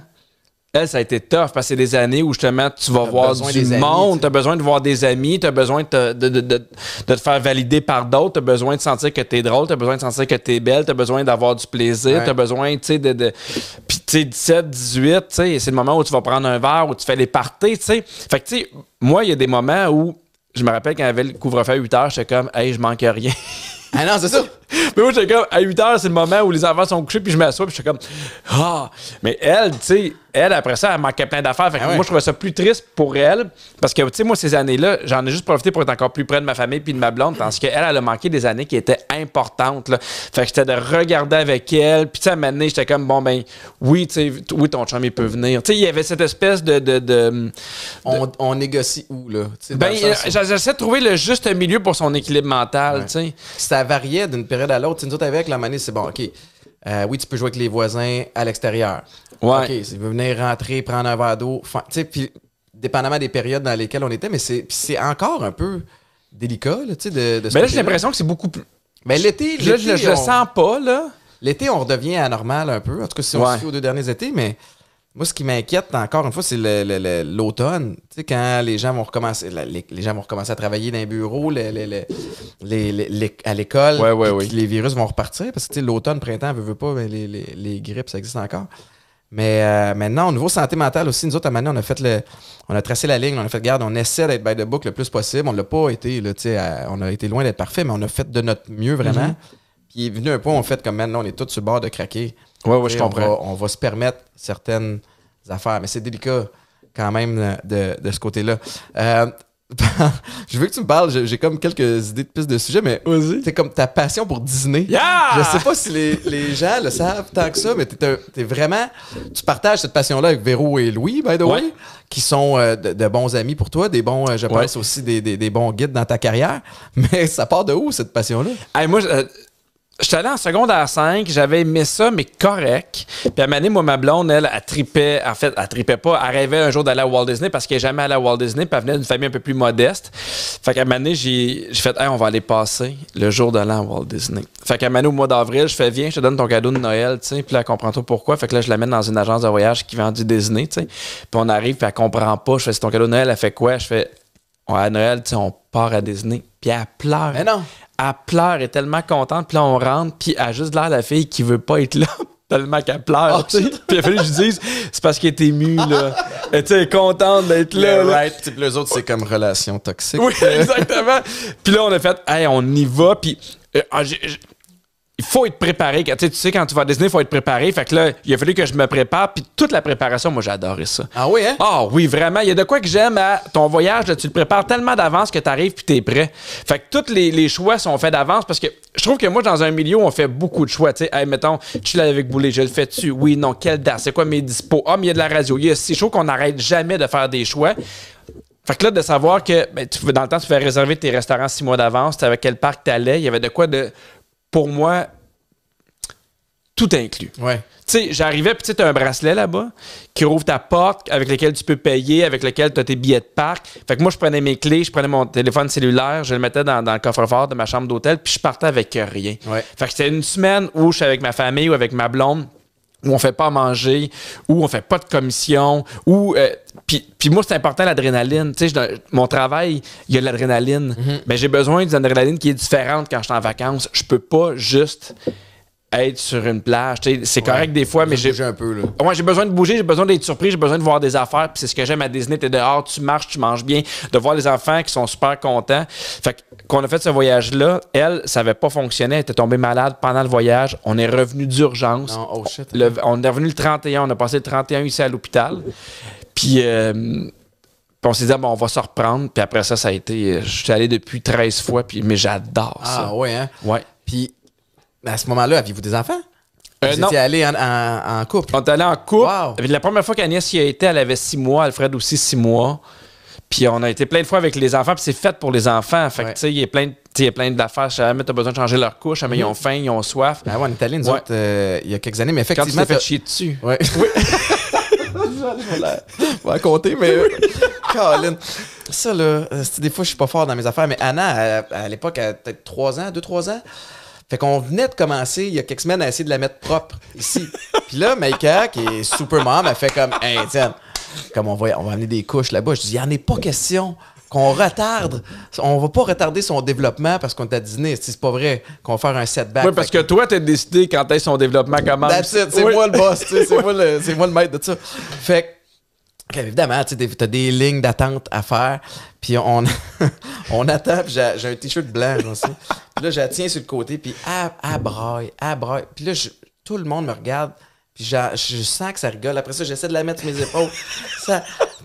Elle, ça a été tough parce que c'est des années où justement tu vas voir besoin du des amis, monde, tu as besoin de voir des amis, tu as besoin de te faire valider par d'autres, tu as besoin de sentir que tu es drôle, tu as besoin de sentir que tu es belle, tu as besoin d'avoir du plaisir, Ouais. tu as besoin, tu sais, Puis, tu sais, 17, 18, tu sais, c'est le moment où tu vas prendre un verre, où tu fais les parties, tu sais. Fait que, tu sais, moi, il y a des moments où, je me rappelle quand il y avait le couvre-feu à 8 heures, j'étais comme, hey, je manque rien. Ah non, c'est ça! Mais moi, j'étais comme, à 8 heures, c'est le moment où les enfants sont couchés, puis je m'assois, puis j'étais comme, ah! Mais elle, tu sais, après ça, elle manquait plein d'affaires. Fait que Ah ouais. moi, je trouvais ça plus triste pour elle, parce que, tu sais, moi, ces années-là, j'en ai juste profité pour être encore plus près de ma famille puis de ma blonde, parce qu'elle, elle a manqué des années qui étaient importantes, là. Fait que c'était de regarder avec elle, puis tu sais, à un moment donné, j'étais comme, bon, ben, oui, tu sais, oui, ton chum, il peut venir. Tu sais, il y avait cette espèce On négocie où, là? Tu sais, dans Ben, le sens où j'essaie de trouver le juste milieu pour son équilibre mental, Ouais. tu sais. ça variait d'une période à l'autre. Tu sais, nous autres, avec la manée, c'est bon, OK. Oui, tu peux jouer avec les voisins à l'extérieur. Ouais. OK, s'il veut venir rentrer, prendre un verre d'eau. Tu sais, puis dépendamment des périodes dans lesquelles on était, mais c'est encore un peu délicat, là, tu sais, de ce Mais là, j'ai côté-là. l'impression que c'est beaucoup plus. Ben, l'été, Je le sens pas, là. L'été, on redevient anormal un peu. En tout cas, si on Ouais. se fie aux 2 derniers étés, mais moi, ce qui m'inquiète encore une fois, c'est l'automne. Tu sais, quand les gens vont recommencer, les gens vont recommencer à travailler dans les bureaux, à l'école, Ouais, puis oui. les virus vont repartir. Parce que tu sais, l'automne, printemps, veut pas, ben, les grippes, ça existe encore. Mais maintenant, au niveau santé mentale aussi, nous autres, à un moment donné, on a tracé la ligne, on a fait, garde, on essaie d'être by the book le plus possible. On l'a pas été, là, on a été loin d'être parfait, mais on a fait de notre mieux vraiment. Puis il est venu un point où on fait comme maintenant, on est tous sur le bord de craquer. Ouais, je comprends. On va se permettre certaines affaires, mais c'est délicat quand même de ce côté-là. Je veux que tu me parles, j'ai comme quelques idées de pistes de sujet, mais c'est comme ta passion pour Disney. Yeah! Je sais pas si les gens le savent tant que ça, mais t'es vraiment... Tu partages cette passion-là avec Véro et Louis, by the way, qui sont de bons amis pour toi, des bons, je pense aussi des bons guides dans ta carrière. Mais ça part de où, cette passion-là? Hey, moi, j'étais allé en secondaire 5, j'avais aimé ça, mais correct. Puis à un moment donné, moi, ma blonde, elle tripait. En fait, elle tripait pas. Elle rêvait un jour d'aller à Walt Disney parce qu'elle n'est jamais allée à Walt Disney. Puis elle venait d'une famille un peu plus modeste. Fait qu'à un moment donné, j'ai fait, hey, on va aller passer le jour de l'an à Walt Disney. Fait qu'à un moment donné, au mois d'avril, je fais, viens, je te donne ton cadeau de Noël, tu sais. Puis là, elle comprend pas pourquoi. Fait que là, je l'amène dans une agence de voyage qui vend du Disney, tu sais. Puis on arrive, puis elle comprend pas. Je fais, c'est ton cadeau de Noël. Elle fait quoi? Je fais, à Noël, tu sais, on part à Disney. Puis elle pleure. Mais non! Elle pleure, elle est tellement contente. Puis là, on rentre, puis elle a juste l'air la fille qui veut pas être là, tellement qu'elle pleure. Puis il a fallu que je dise, c'est parce qu'elle est émue, là. Elle est contente d'être là. Right. Puis les autres, c'est comme relation toxique. Oui, exactement. Puis là, on a fait, hey, on y va. Puis il faut être préparé. Tu sais, quand tu vas à Disney, il faut être préparé. Fait que là, il a fallu que je me prépare. Puis toute la préparation, moi, j'ai adoré ça. Ah oui, hein? Ah oui, vraiment. Il y a de quoi que j'aime à ton voyage. Là, tu le prépares tellement d'avance que tu arrives puis tu es prêt. Fait que tous les choix sont faits d'avance parce que je trouve que moi, dans un milieu où on fait beaucoup de choix, tu sais, hey, mettons, je suis là avec Boulay, je le fais-tu? Oui, non, quelle date? C'est quoi mes dispos? Ah, mais il y a de la radio. C'est chaud qu'on n'arrête jamais de faire des choix. Fait que là, de savoir que dans le temps, tu fais réserver tes restaurants 6 mois d'avance, tu savais quel parc tu allais, il y avait de quoi de... Pour moi, tout inclus. Ouais. Tu sais, j'arrivais, puis tu as un bracelet là-bas qui rouvre ta porte, avec lequel tu peux payer, avec lequel tu as tes billets de parc. Fait que moi, je prenais mes clés, je prenais mon téléphone cellulaire, je le mettais dans le coffre-fort de ma chambre d'hôtel, puis je partais avec rien. Ouais. Fait que c'était une semaine où je suis avec ma famille ou avec ma blonde, où on fait pas à manger, où on fait pas de commission, où... Puis moi, c'est important, l'adrénaline. Tu sais, mon travail, il y a de l'adrénaline. Mais j'ai besoin d'une adrénaline qui est différente quand je suis en vacances. Je peux pas juste être sur une plage. C'est correct des fois, mais j'ai bouger un peu, là. Ouais, j'ai besoin de bouger, j'ai besoin d'être surpris, j'ai besoin de voir des affaires. Puis c'est ce que j'aime à Disney. T'es dehors, tu marches, tu manges bien. De voir les enfants qui sont super contents. Fait qu'on a fait ce voyage-là, elle, ça n'avait pas fonctionné. Elle était tombée malade pendant le voyage. On est revenu d'urgence. Non, oh shit. On est revenu le 31. On a passé le 31 ici à l'hôpital. Puis on s'est dit, bon, on va se reprendre. Puis après ça, ça a été... Je suis allé depuis 13 fois, mais j'adore ça. Ah ouais, hein? Ouais. Puis à ce moment-là, aviez-vous des enfants? Vous non. étiez allés en couple? On est allé en couple. Wow. La première fois qu'Agnès y a été, elle avait 6 mois. Alfred aussi 6 mois. Puis on a été plein de fois avec les enfants. Puis c'est fait pour les enfants. Fait que tu sais, il y a plein d'affaires. Jamais t'as besoin de changer leur couche. Jamais ils ont faim, ils ont soif. Ah ouais, on est allés, nous autres, il y a quelques années. Mais Quand tu effectivement... t'es fait chier dessus. Ouais. Oui. Je vais la compter, mais... Colin. Ça, là, des fois, je suis pas fort dans mes affaires. Mais Anna, à l'époque, elle a peut-être 2-3 ans. Fait qu'on venait de commencer, il y a quelques semaines, à essayer de la mettre propre ici. Puis là, Maïka, qui est super mom, elle fait comme, hey, tiens, comme on va amener des couches là-bas. Je dis, il n'y en est pas question qu'on retarde. On va pas retarder son développement parce qu'on est à Disney. C'est pas vrai qu'on va faire un setback. Oui, parce que toi, t'as décidé quand son développement commence. That's it, c'est moi le boss, c'est moi le maître de ça. Fait que, évidemment, tu sais, t'as des lignes d'attente à faire. Puis on attend, puis j'ai un t-shirt blanc aussi. Puis là, je la tiens sur le côté, puis elle braille. Puis là, tout le monde me regarde, puis je sens que ça rigole. Après ça, j'essaie de la mettre sur mes épaules.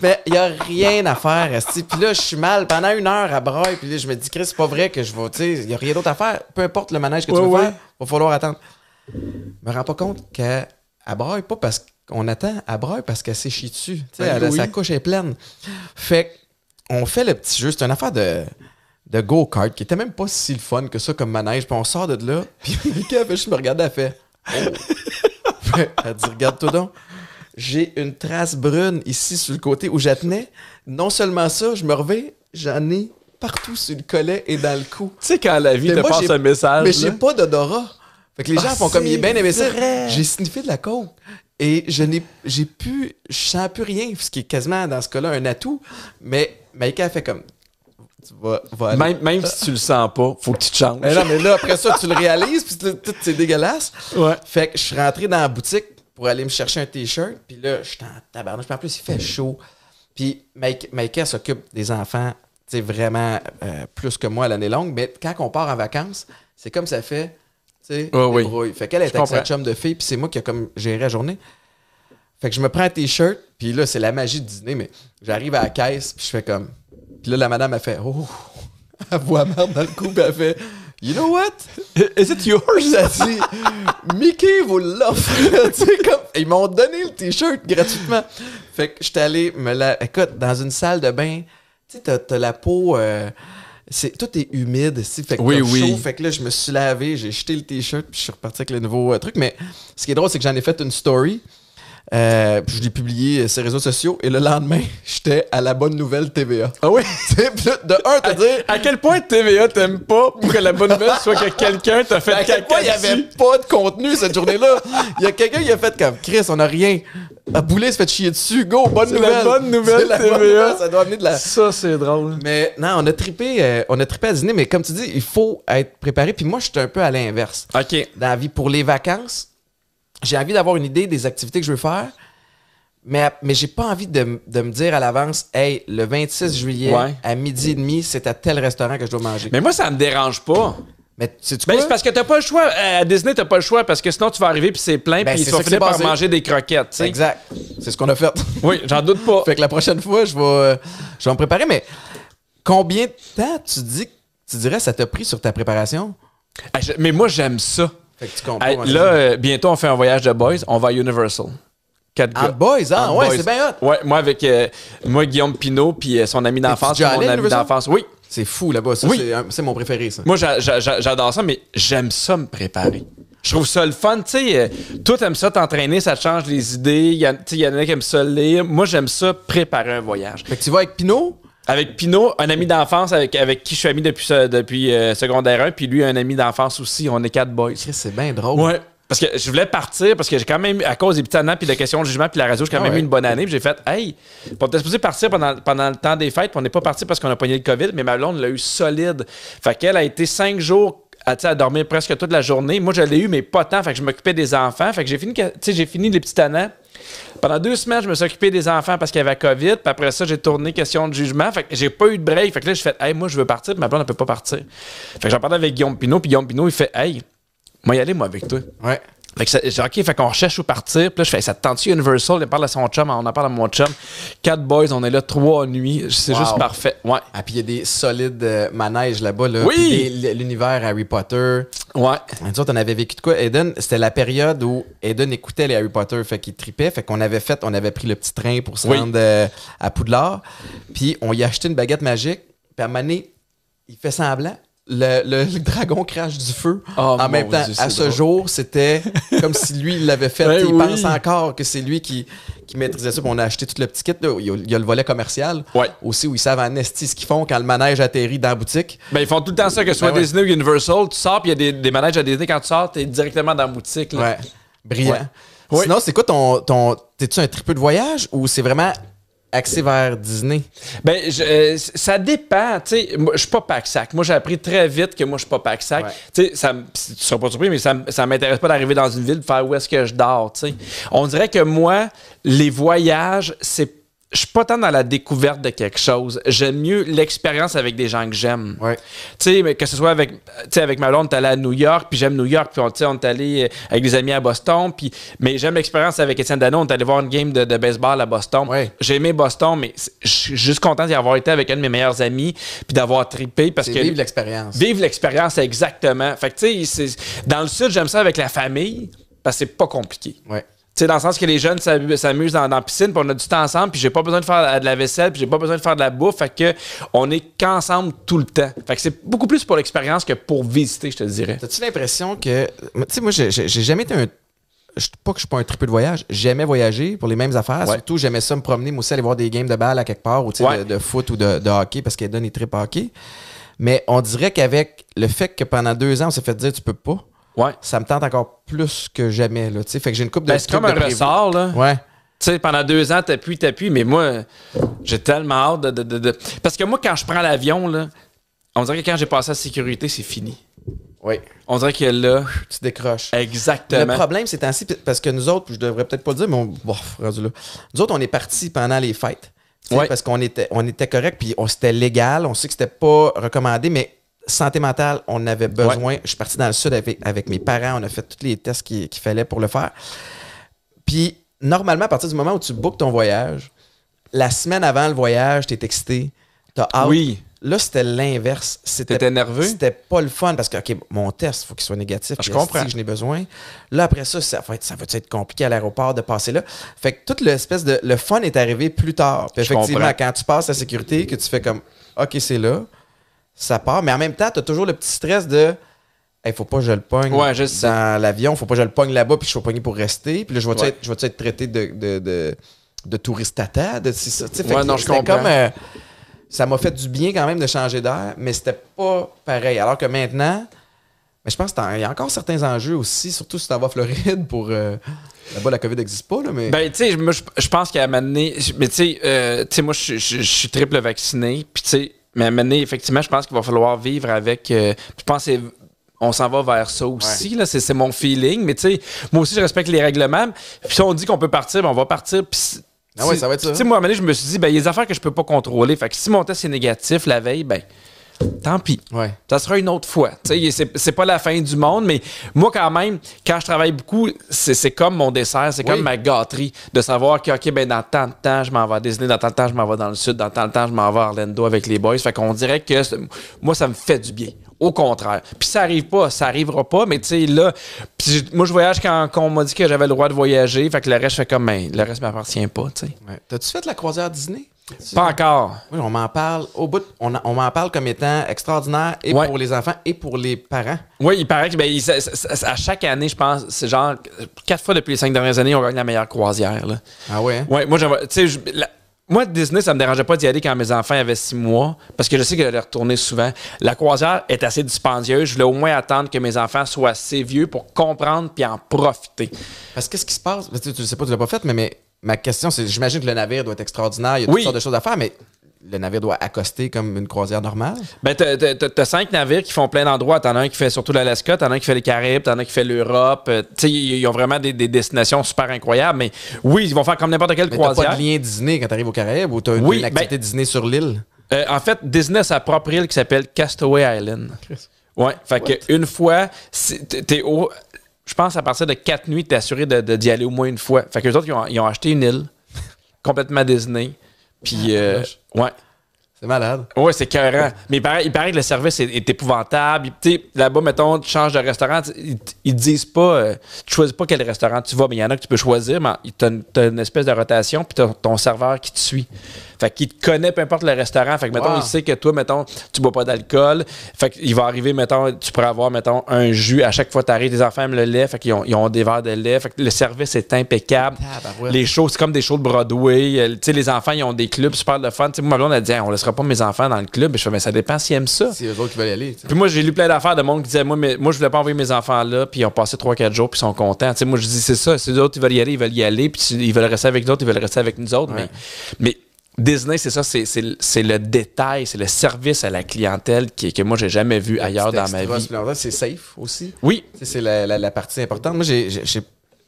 Mais il n'y a rien à faire, esti. Puis là, je suis mal. Pendant 1 heure, elle braille, puis là, je me dis, Chris, c'est pas vrai que je vais, tu sais, il n'y a rien d'autre à faire. Peu importe le manège que tu veux faire, il va falloir attendre. Je me rends pas compte qu'elle braille pas parce qu'on attend, elle braille parce qu'elle s'est chiée dessus. Tu sais, sa couche est pleine. Fait on fait le petit jeu. C'est une affaire de go-kart qui était même pas si le fun que ça comme manège. Puis on sort de là. Puis Mika fait juste me regarder, elle fait... Oh. Elle dit, regarde-toi donc. J'ai une trace brune ici sur le côté où j'attenais. Non seulement ça, je me reviens, j'en ai partout sur le collet et dans le cou. Tu sais, quand la vie te passe un message. Mais j'ai pas d'odorat. Fait que les gens font comme il est bien aimé ça. J'ai sniffé de la coke. Et je sens plus rien, ce qui est quasiment, dans ce cas-là, un atout. Mais Maïka a fait comme... Tu vas aller. Même si tu le sens pas, faut que tu te changes. Mais non, mais là, après ça, tu le réalises, puis tout, c'est dégueulasse. Ouais. Fait que je suis rentré dans la boutique, pour aller me chercher un T-shirt. Puis là, je suis en tabarnouche. Puis en plus, il fait chaud. Puis Maïka s'occupe des enfants, tu sais, vraiment plus que moi à l'année longue. Mais quand on part en vacances, c'est comme ça fait, tu sais, oui. brouille. Fait qu'elle est avec sa chum de fille, puis c'est moi qui a comme géré la journée. Fait que je me prends un T-shirt, puis là, c'est la magie du dîner, mais j'arrive à la caisse, puis je fais comme... Puis là, la madame, elle fait « Oh! » Elle voit merde dans le cou, puis elle fait « You know what? Is it yours? » Elle dit « Mickey vous l'offre. » Tu sais, comme... Ils m'ont donné le T-shirt gratuitement. Fait que j'étais allé Écoute, dans une salle de bain, tu sais, t'as la peau... tout est humide, fait que chaud. Fait que là, je me suis lavé, j'ai jeté le T-shirt, puis je suis reparti avec le nouveau truc. Mais ce qui est drôle, c'est que j'en ai fait une story. Puis je l'ai publié sur les réseaux sociaux et le lendemain, j'étais à la bonne nouvelle TVA. Ah oui? De un, te dire... À quel point TVA t'aimes pas pour que la bonne nouvelle soit que quelqu'un t'a fait à quel point il n'y avait pas de contenu cette journée-là. Il y a quelqu'un qui a fait comme Chris, on n'a rien. À Boulay se fait chier dessus. Go, bonne nouvelle. La bonne nouvelle TVA. Bonne nouvelle, ça doit amener de la... Ça, c'est drôle. Mais non, on a trippé à dîner, mais comme tu dis, il faut être préparé. Puis moi, je suis un peu à l'inverse. OK. Dans la vie, pour les vacances, j'ai envie d'avoir une idée des activités que je veux faire, mais j'ai pas envie de me dire à l'avance, hey, le 26 juillet, à 12h30, c'est à tel restaurant que je dois manger. Mais moi, ça me dérange pas. Mais c'est parce que t'as pas le choix. À Disney, t'as pas le choix parce que sinon, tu vas arriver puis c'est plein puis tu vas finir par manger des croquettes. T'sais. Exact. C'est ce qu'on a fait. Oui, j'en doute pas. Fait que la prochaine fois, je vais me préparer. Mais combien de temps tu dirais ça t'a pris sur ta préparation? Mais moi, j'aime ça. Fait que tu comprends. Là, bientôt, on fait un voyage de boys. On va à Universal. 4 gars. Boys, hein? Ouais, c'est bien hot. Ouais, moi avec Guillaume Pinault puis son ami d'enfance, mon ami d'enfance. Oui. C'est fou là-bas. Ça, c'est mon préféré, ça. Moi, j'adore ça, mais j'aime ça me préparer. Je trouve ça le fun. Tu sais, toi, t'aimes ça t'entraîner, ça te change les idées. Il y en a qui aiment ça lire. Moi, j'aime ça préparer un voyage. Fait que tu vas avec Pinault? Avec Pinault, un ami d'enfance avec qui je suis ami depuis secondaire 1, puis lui, un ami d'enfance aussi. On est 4 boys. C'est bien drôle. Ouais. Parce que je voulais partir, parce que j'ai quand même, à cause des petits années, puis de la question de jugement, puis la radio, j'ai quand même eu une bonne année. Puis j'ai fait, hey, on était supposé partir pendant le temps des fêtes, puis on n'est pas parti parce qu'on a pogné le COVID, mais ma blonde l'a eu solide. Fait qu'elle a été 5 jours à dormir presque toute la journée. Moi, je l'ai eu, mais pas tant. Fait que je m'occupais des enfants. Fait que j'ai fini les petits années. Pendant 2 semaines, je me suis occupé des enfants parce qu'il y avait COVID. Puis après ça, j'ai tourné question de jugement. Fait que j'ai pas eu de break. Fait que là, je fais, hey, moi, je veux partir, puis ma blonde ne peut pas partir. Fait que j'en parlais avec Guillaume Pinault, puis Guillaume Pinault, il fait, hey, moi, y aller, moi, avec toi. Ouais. Fait que j'ai OK, fait qu'on recherche où partir. Puis là, je fais, ça te tente-tu Universal? Il parle à son chum, on en parle à mon chum. 4 boys, on est là 3 nuits. C'est juste parfait. Ouais. Ah, puis il y a des solides manèges là-bas. Là. Oui! L'univers Harry Potter. Ouais. Nous autres, on avait vécu de quoi? Aiden, c'était la période où Aiden écoutait les Harry Potter, fait qu'il tripait. Fait qu'on avait pris le petit train pour se rendre à Poudlard. Puis on y a acheté une baguette magique. Puis à un moment donné, il fait semblant. Le dragon crache du feu. En même temps, à ce jour, c'était comme si lui, il l'avait fait. Il pense encore que c'est lui qui maîtrisait ça. Puis on a acheté tout le petit kit. Là. Il y a le volet commercial aussi où ils savent en esti ce qu'ils font quand le manège atterrit dans la boutique. Ben, ils font tout le temps ça, que ce soit Disney ou Universal. Tu sors, puis il y a des manèges à Disney. Quand tu sors, t'es directement dans la boutique. Là. Ouais. Brillant. Ouais. Sinon, c'est quoi t'es-tu un tripeux de voyage ou c'est vraiment axé vers Disney? Ben, ça dépend. Tu sais, je suis pas pack-sac. Moi, j'ai appris très vite que moi, je suis pas pack-sac. Tu sais, tu seras pas surpris, mais ça m'intéresse pas d'arriver dans une ville de faire où est-ce que je dors. Tu sais. On dirait que moi, les voyages, je suis pas tant dans la découverte de quelque chose. J'aime mieux l'expérience avec des gens que j'aime. Ouais. Tu sais, que ce soit avec ma blonde, on est allé à New York, puis j'aime New York, puis on est allé avec des amis à Boston, mais j'aime l'expérience avec Étienne Dano. On est allé voir une game de baseball à Boston. Ouais. J'ai aimé Boston, mais je suis juste content d'y avoir été avec un de mes meilleurs amis, puis d'avoir trippé. Parce que vivre l'expérience. Vivre l'expérience, exactement. Fait que tu sais, dans le Sud, j'aime ça avec la famille, parce que c'est pas compliqué. Ouais. Tu sais, dans le sens que les jeunes s'amusent dans la piscine, puis on a du temps ensemble, puis j'ai pas besoin de faire de la vaisselle, puis j'ai pas besoin de faire de la bouffe, fait que on est qu'ensemble tout le temps. Fait que c'est beaucoup plus pour l'expérience que pour visiter, je te dirais. T'as-tu l'impression que... Tu sais, moi, j'ai jamais été pas que je suis pas un tripeux de voyage, j'aimais voyager pour les mêmes affaires. Ouais. Surtout, j'aimais ça me promener, moi aussi, aller voir des games de balle à quelque part, ou de foot ou de hockey, parce qu'elle donne des trips hockey. Mais on dirait qu'avec le fait que pendant 2 ans, on s'est fait dire « tu peux pas », ça me tente encore plus que jamais. Là, fait que j'ai une couple de c'est comme un ressort, là. Ouais. Tu sais, pendant 2 ans, t'appuies, mais moi, j'ai tellement hâte de... Parce que moi, quand je prends l'avion, là, on dirait que quand j'ai passé la sécurité, c'est fini. Oui. On dirait que là... Tu décroches. Exactement. Le problème, c'est ainsi, parce que nous autres, je devrais peut-être pas le dire, mais rendu là. Nous autres, on est partis pendant les fêtes. Ouais. Parce qu'on était correct, puis c'était légal. On sait que c'était pas recommandé, mais santé mentale, on avait besoin. Ouais. Je suis parti dans le sud avec mes parents. On a fait tous les tests qu'il fallait pour le faire. Puis, normalement, à partir du moment où tu bookes ton voyage, la semaine avant le voyage, t'es excité, t'as hâte. Oui. Là, c'était l'inverse. T'étais nerveux? C'était pas le fun parce que, OK, mon test, il faut qu'il soit négatif. Je comprends. Si je n'ai besoin. Là, après ça va être compliqué à l'aéroport de passer là. Fait que toute l'espèce de... Le fun est arrivé plus tard. Puis effectivement, quand tu passes la sécurité, que tu fais comme, OK, c'est là, ça part. Mais en même temps, tu as toujours le petit stress de, il faut pas que je le pogne dans l'avion, faut pas que je le pogne là-bas, puis je suis pogné pour rester. Puis là, je vais être traité de touriste tata, de si ça. Non, je comprends. Comme... ça m'a fait du bien quand même de changer d'air, mais c'était pas pareil. Alors que maintenant, mais je pense qu'il y a encore certains enjeux aussi, surtout si tu vas à Floride pour... là-bas, la COVID n'existe pas, là, mais... Ben, tu sais, je pense qu'à un moment donné... Mais tu sais, moi, je suis triple vacciné, puis tu sais, mais à un moment donné, effectivement, je pense qu'il va falloir vivre avec... je pense que on s'en va vers ça aussi, là, c'est mon feeling, mais tu sais, moi aussi, je respecte les règlements, puis si on dit qu'on peut partir, ben on va partir, puis... Ah oui, ça va être ça. Tu sais, moi, à un moment donné, je me suis dit, ben, il y a des affaires que je peux pas contrôler. Fait que si mon test est négatif la veille, ben, tant pis. Ouais. Ça sera une autre fois. Tu sais, c'est pas la fin du monde, mais moi, quand même, quand je travaille beaucoup, c'est comme mon dessert, c'est comme ma gâterie de savoir que, OK, ben, dans tant de temps, je m'en vais à Disney, dans tant de temps, je m'en vais dans le sud, dans tant de temps, je m'en vais à Orlando avec les boys. Fait qu'on dirait que moi, ça me fait du bien. Au contraire. Puis ça arrivera pas, mais tu sais, là, moi, je voyage quand on m'a dit que j'avais le droit de voyager, fait que le reste, je fais comme, ben, le reste m'appartient pas, tu sais. Ouais. T'as-tu fait la croisière Disney? Pas encore. Oui, on m'en parle. Au bout, on m'en parle comme étant extraordinaire et pour les enfants et pour les parents. Oui, il paraît que ben, à chaque année, je pense, c'est genre 4 fois depuis les 5 dernières années, on gagne la meilleure croisière. Là. Ah ouais? Hein? Ouais, moi, j'aimerais, tu sais, moi, Disney, ça me dérangeait pas d'y aller quand mes enfants avaient 6 mois, parce que je sais que j'allais retourner souvent. La croisière est assez dispendieuse. Je voulais au moins attendre que mes enfants soient assez vieux pour comprendre puis en profiter. Parce que qu'est-ce qui se passe? Tu ne sais pas, tu l'as pas fait, mais ma question, c'est, j'imagine que le navire doit être extraordinaire. Il y a toutes sortes de choses à faire, mais le navire doit accoster comme une croisière normale? Ben, t'as 5 navires qui font plein d'endroits. T'en as un qui fait surtout l'Alaska, t'en as un qui fait les Caraïbes, t'en as un qui fait l'Europe. Tu sais, ils ont vraiment des destinations super incroyables. Mais oui, ils vont faire comme n'importe quelle croisière. T'as pas de lien Disney quand t'arrives aux Caraïbes ou t'as une activité Disney sur l'île? En fait, Disney a sa propre île qui s'appelle Castaway Island. Ouais, fait que une fois, t'es au... Je pense à partir de 4 nuits, t'es assuré d'y aller au moins une fois. Fait que les autres, ils ont acheté une île complètement Disney. Puis, ouais. C'est malade. Ouais, c'est écœurant. Mais il paraît que le service est épouvantable. Tu sais, là-bas, mettons, tu changes de restaurant, ils te disent pas, tu choisis pas quel restaurant tu vas, mais il y en a que tu peux choisir, mais t'as une espèce de rotation, puis t'as ton serveur qui te suit. Fait qu'il te connaît peu importe le restaurant. Fait que, mettons, il sait que toi, mettons, tu bois pas d'alcool. Fait qu'il va arriver, mettons, tu pourrais avoir, mettons, un jus. À chaque fois que t'arrives, tes enfants aiment le lait. Fait qu'ils ont des verres de lait. Fait que le service est impeccable. Les shows, c'est comme des shows de Broadway. Tu sais, les enfants, ils ont des clubs super de fun. Tu sais, moi, ma blonde, elle dit, on laissera pas mes enfants dans le club. Et je fais, mais ça dépend s'ils aiment ça. C'est eux autres qui veulent y aller. T'sais. Puis moi, j'ai lu plein d'affaires de monde qui disaient, moi, je voulais pas envoyer mes enfants là. Puis ils ont passé 3-4 jours. Puis ils sont contents. Tu sais, moi, je dis, c'est ça. Si les autres, ils veulent y aller. Puis ils veulent rester avec nous autres, ils veulent rester avec nous autres. Ouais. Mais Disney, c'est ça, c'est le détail, c'est le service à la clientèle que moi, j'ai jamais vu ailleurs dans ma vie. C'est safe aussi. Oui. C'est la partie importante. Moi, j'ai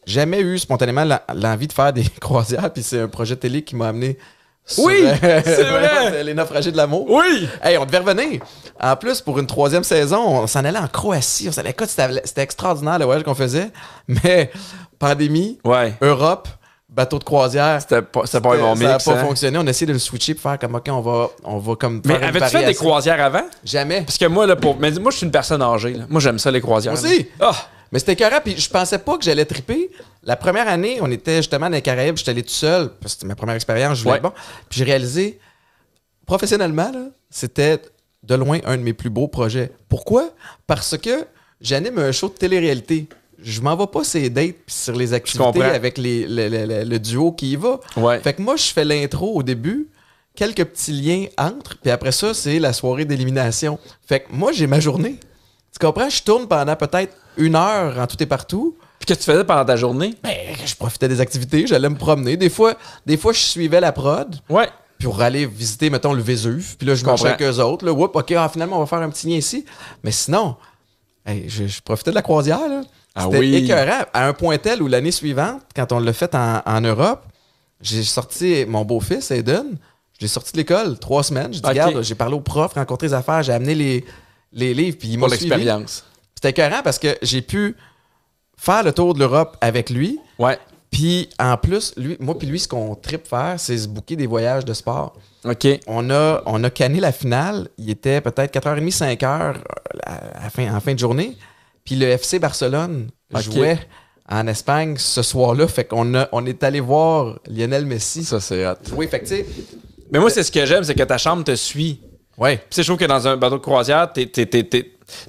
jamais eu spontanément l'envie de faire des croisières, puis c'est un projet de télé qui m'a amené sur, oui, c'est vrai! Les naufragés de l'amour. Oui! Hey, on devait revenir. En plus, pour une 3e saison, on s'en allait en Croatie. Écoute, c'était extraordinaire le voyage qu'on faisait, mais pandémie, Europe, bateau de croisière. C'était pas un bon mix. Ça n'a pas fonctionné. On a essayé de le switcher pour faire comme, OK, on va comme faire. Mais avais-tu fait des croisières avant? Jamais. Parce que moi, mais moi, je suis une personne âgée. Là. Moi, j'aime ça, les croisières. Moi aussi. Mais c'était écœurant, puis je pensais pas que j'allais triper. La première année, on était justement dans les Caraïbes, j'étais allé tout seul, parce que c'était ma première expérience, je voulais être bon. Puis j'ai réalisé, professionnellement, là, c'était de loin un de mes plus beaux projets. Pourquoi? Parce que j'anime un show de télé-réalité. Je m'en vais pas ces dates sur les activités avec le duo qui y va. Ouais. Fait que moi, je fais l'intro au début, quelques petits liens entre, puis après ça, c'est la soirée d'élimination. Fait que moi, j'ai ma journée. Tu comprends? Je tourne pendant peut-être 1 heure en tout et partout. Puis qu'est-ce que tu faisais pendant ta journée? Ben, je profitais des activités, j'allais me promener. Des fois, je suivais la prod. Ouais. Puis pour aller visiter, mettons, le Vésuve. Puis là, je marchais avec eux autres. Là, OK, finalement, on va faire un petit lien ici. Mais sinon... Hey, je profitais de la croisière, là. Ah C'était oui. écœurant. À un point tel où l'année suivante, quand on l'a fait en Europe, j'ai sorti mon beau-fils, Aiden. Je l'ai sorti de l'école 3 semaines. J'ai dit, regarde, j'ai parlé au prof, rencontré les affaires, j'ai amené les livres, puis il m'a Pour suivi. l'expérience. C'était écœurant parce que j'ai pu faire le tour de l'Europe avec lui. Ouais. Puis en plus, moi puis lui, ce qu'on tripe faire, c'est se booker des voyages de sport. OK. On a canné la finale. Il était peut-être 4h30, 5h en fin de journée. Puis le FC Barcelone jouait en Espagne ce soir-là. Fait qu'on on est allé voir Lionel Messi. Ça, c'est hot. Oui, fait que tu sais... Mais moi, c'est ce que j'aime, c'est que ta chambre te suit. Ouais. Puis je trouve que dans un bateau de croisière,